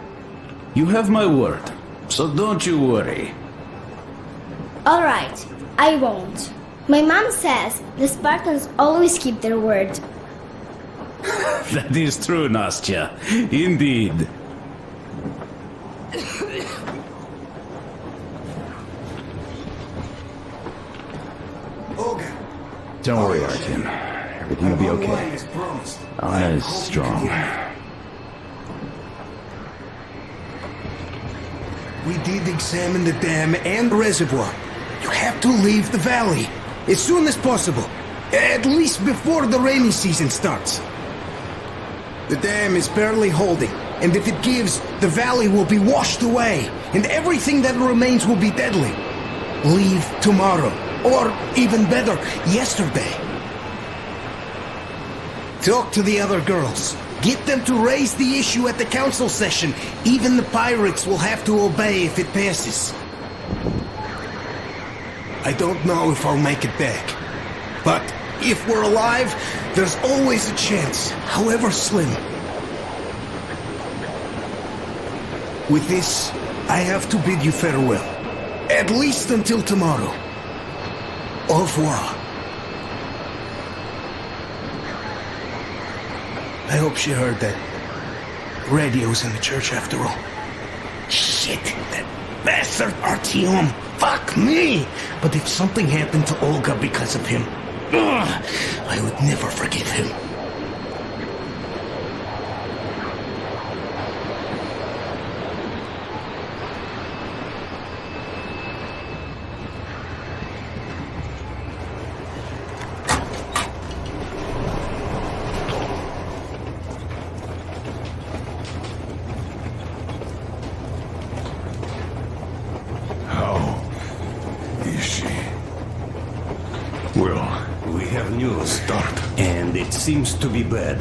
You have my word, so don't you worry. Alright, I won't. My mom says the Spartans always keep their word. That is true, Nastya. Indeed. Don't worry, Artyom. Everything will be okay. Anna is strong. We did examine the dam and reservoir. You have to leave the valley as soon as possible. At least before the rainy season starts. The dam is barely holding, and if it gives, the valley will be washed away, and everything that remains will be deadly. Leave tomorrow, or even better, yesterday. Talk to the other girls. Get them to raise the issue at the council session. Even the pirates will have to obey if it passes. I don't know if I'll make it back. But if we're alive, there's always a chance, however slim. With this, I have to bid you farewell. At least until tomorrow. Au revoir. I hope she heard that. Radio's in the church after all. Shit, that bastard Artyom. Fuck me! But if something happened to Olga because of him, I would never forgive him. Seems to be bad.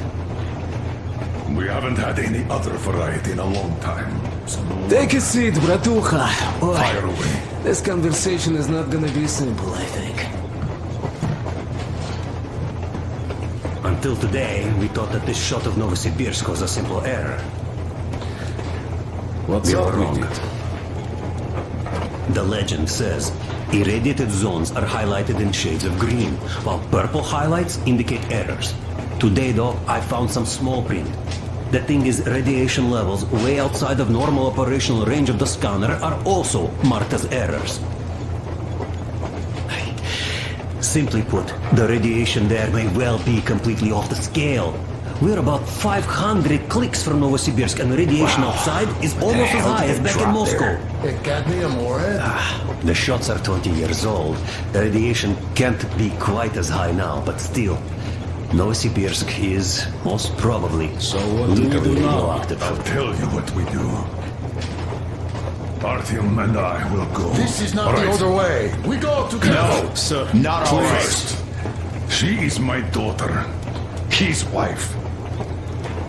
We haven't had any other variety in a long time. So Take a seat, bratucha. Fire away. This conversation is not gonna be simple, I think. Until today, we thought that this shot of Novosibirsk was a simple error. What's up with it? The legend says irradiated zones are highlighted in shades of green, while purple highlights indicate errors. Today, though, I found some small print. The thing is, radiation levels way outside of normal operational range of the scanner are also marked as errors. Simply put, the radiation there may well be completely off the scale. We're about 500 clicks from Novosibirsk, and the radiation outside is almost as high as back in Moscow. The shots are 20 years old. The radiation can't be quite as high now, but still, Novosibirsk is most probably what do we do now? radioactive. I'll tell you what we do. Artyom and I will go. This is not the other way. We go together. No, sir. Not our way. First, she is my daughter, his wife.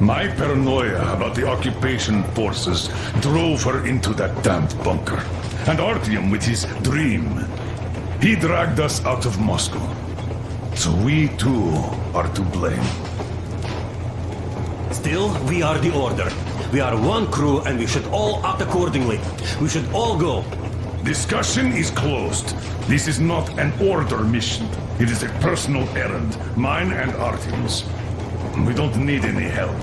My paranoia about the occupation forces drove her into that damned bunker. And Artyom with his dream. He dragged us out of Moscow. So we too are to blame. Still, we are the Order. We are one crew and we should all act accordingly. We should all go. Discussion is closed. This is not an Order mission. It is a personal errand, mine and Artyom's. We don't need any help.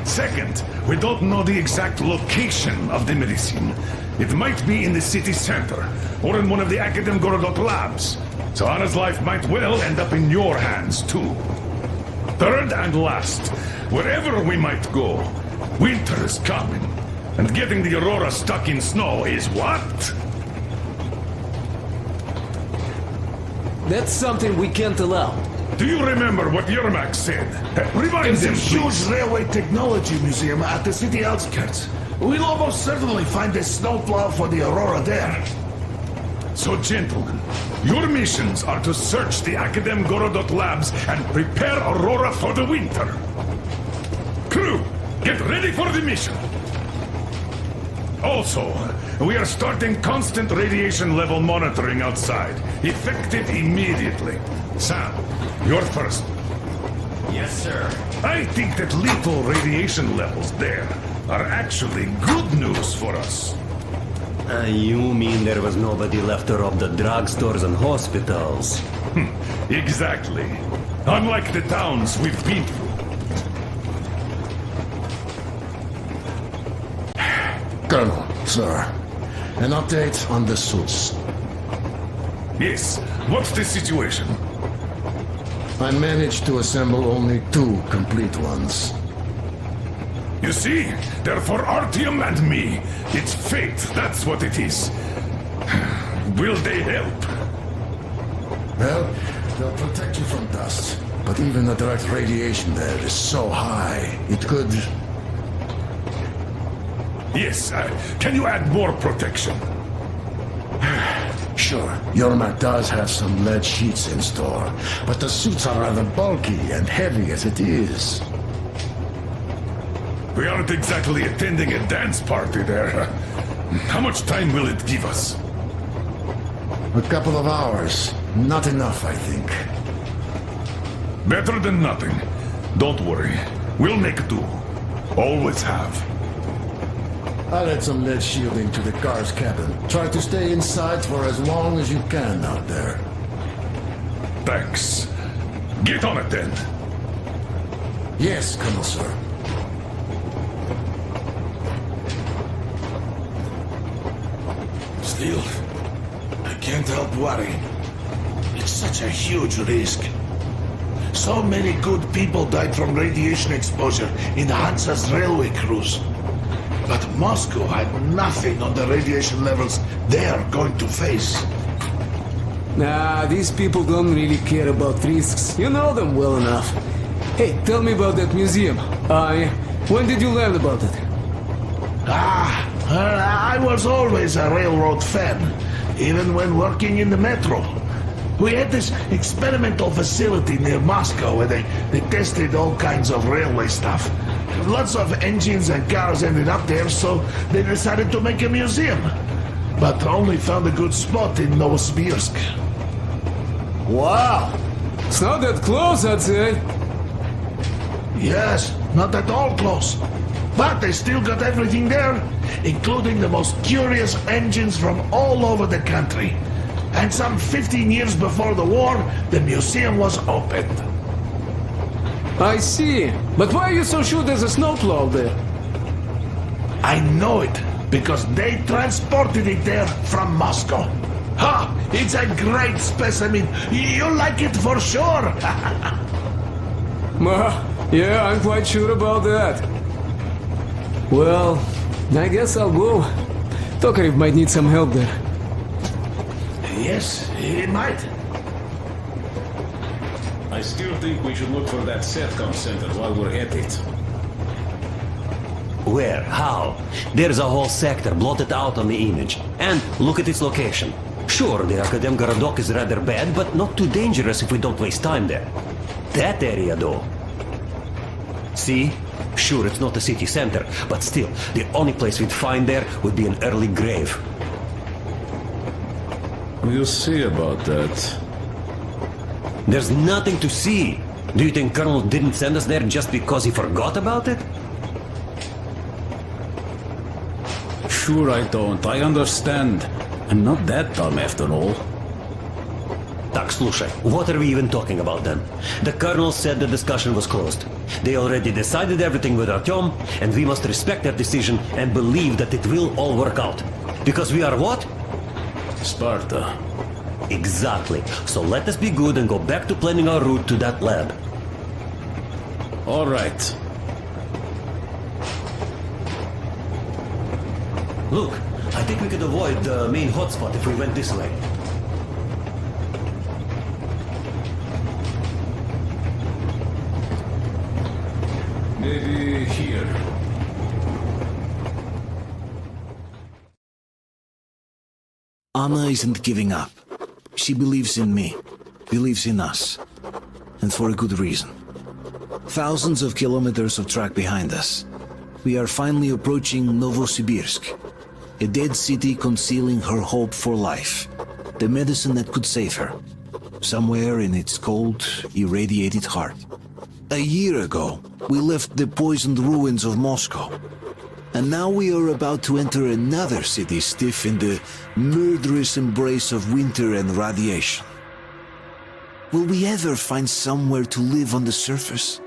Second, we don't know the exact location of the medicine. It might be in the city center, or in one of the Akadem Gorodok labs. So Anna's life might well end up in your hands, too. Third and last, wherever we might go, winter is coming. And getting the Aurora stuck in snow is what? That's something we can't allow. Do you remember what Yermak said? Remind There's a them, huge please. railway technology museum at the city outskirts. We'll almost certainly find a snowplow for the Aurora there. So, gentlemen, your missions are to search the Academ Gorodot labs and prepare Aurora for the winter. Crew, get ready for the mission. Also, we are starting constant radiation level monitoring outside, effective immediately. Sam, you're first. Yes, sir. I think that lethal radiation levels there are actually good news for us. You mean there was nobody left to rob the drugstores and hospitals? Exactly. Unlike the towns we've been through. Colonel, sir. An update on the suits. Yes, what's the situation? I managed to assemble only 2 complete ones. You see, they're for Artyom and me. It's fate, that's what it is. Will they help? Well, they'll protect you from dust. But even the direct radiation there is so high, it could... Yes, can you add more protection? Sure, Yermak does have some lead sheets in store, but the suits are rather bulky and heavy as it is. We aren't exactly attending a dance party there. How much time will it give us? A couple of hours. Not enough, I think. Better than nothing. Don't worry. We'll make do. Always have. I'll add some lead shielding to the car's cabin. Try to stay inside for as long as you can out there. Thanks. Get on it then. Yes, Colonel, sir. Still, I can't help worrying. It's such a huge risk. So many good people died from radiation exposure in Hansa's railway crews. But Moscow had nothing on the radiation levels they're going to face. Nah, these people don't really care about risks. You know them well enough. Hey, tell me about that museum. When did you learn about it? I was always a railroad fan, even when working in the metro. We had this experimental facility near Moscow where they tested all kinds of railway stuff. Lots of engines and cars ended up there, so they decided to make a museum. But only found a good spot in Novosibirsk. Wow! It's not that close, I'd say. Yes, not at all close. But they still got everything there, including the most curious engines from all over the country. And some 15 years before the war, the museum was opened. I see. But why are you so sure there's a snowplow there? I know it, because they transported it there from Moscow. Ha! It's a great specimen. You'll like it for sure. Yeah, I'm quite sure about that. Well, I guess I'll go. Tokarev might need some help there. Yes, he might. I still think we should look for that SETCOM center while we're at it. Where? How? There's a whole sector blotted out on the image. And look at its location. Sure, the Academ Gorodok is rather bad, but not too dangerous if we don't waste time there. That area, though. See? Sure, it's not the city center, but still, the only place we'd find there would be an early grave. We'll see about that. There's nothing to see. Do you think Colonel didn't send us there just because he forgot about it? Sure I don't. I understand. I'm not that dumb after all. Так, слушай, what are we even talking about then? The Colonel said the discussion was closed. They already decided everything with Artyom, and we must respect their decision and believe that it will all work out. Because we are what? Sparta. Exactly. So let us be good and go back to planning our route to that lab. All right. Look, I think we could avoid the main hotspot if we went this way. Maybe here. Anna isn't giving up. She believes in me, believes in us, and for a good reason. Thousands of kilometers of track behind us, we are finally approaching Novosibirsk, a dead city concealing her hope for life, the medicine that could save her, somewhere in its cold, irradiated heart. A year ago, we left the poisoned ruins of Moscow, and now we are about to enter another city stiff in the murderous embrace of winter and radiation. Will we ever find somewhere to live on the surface?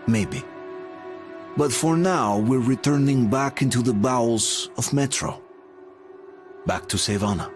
Maybe. But for now, we're returning back into the bowels of Metro. Back to save Anna.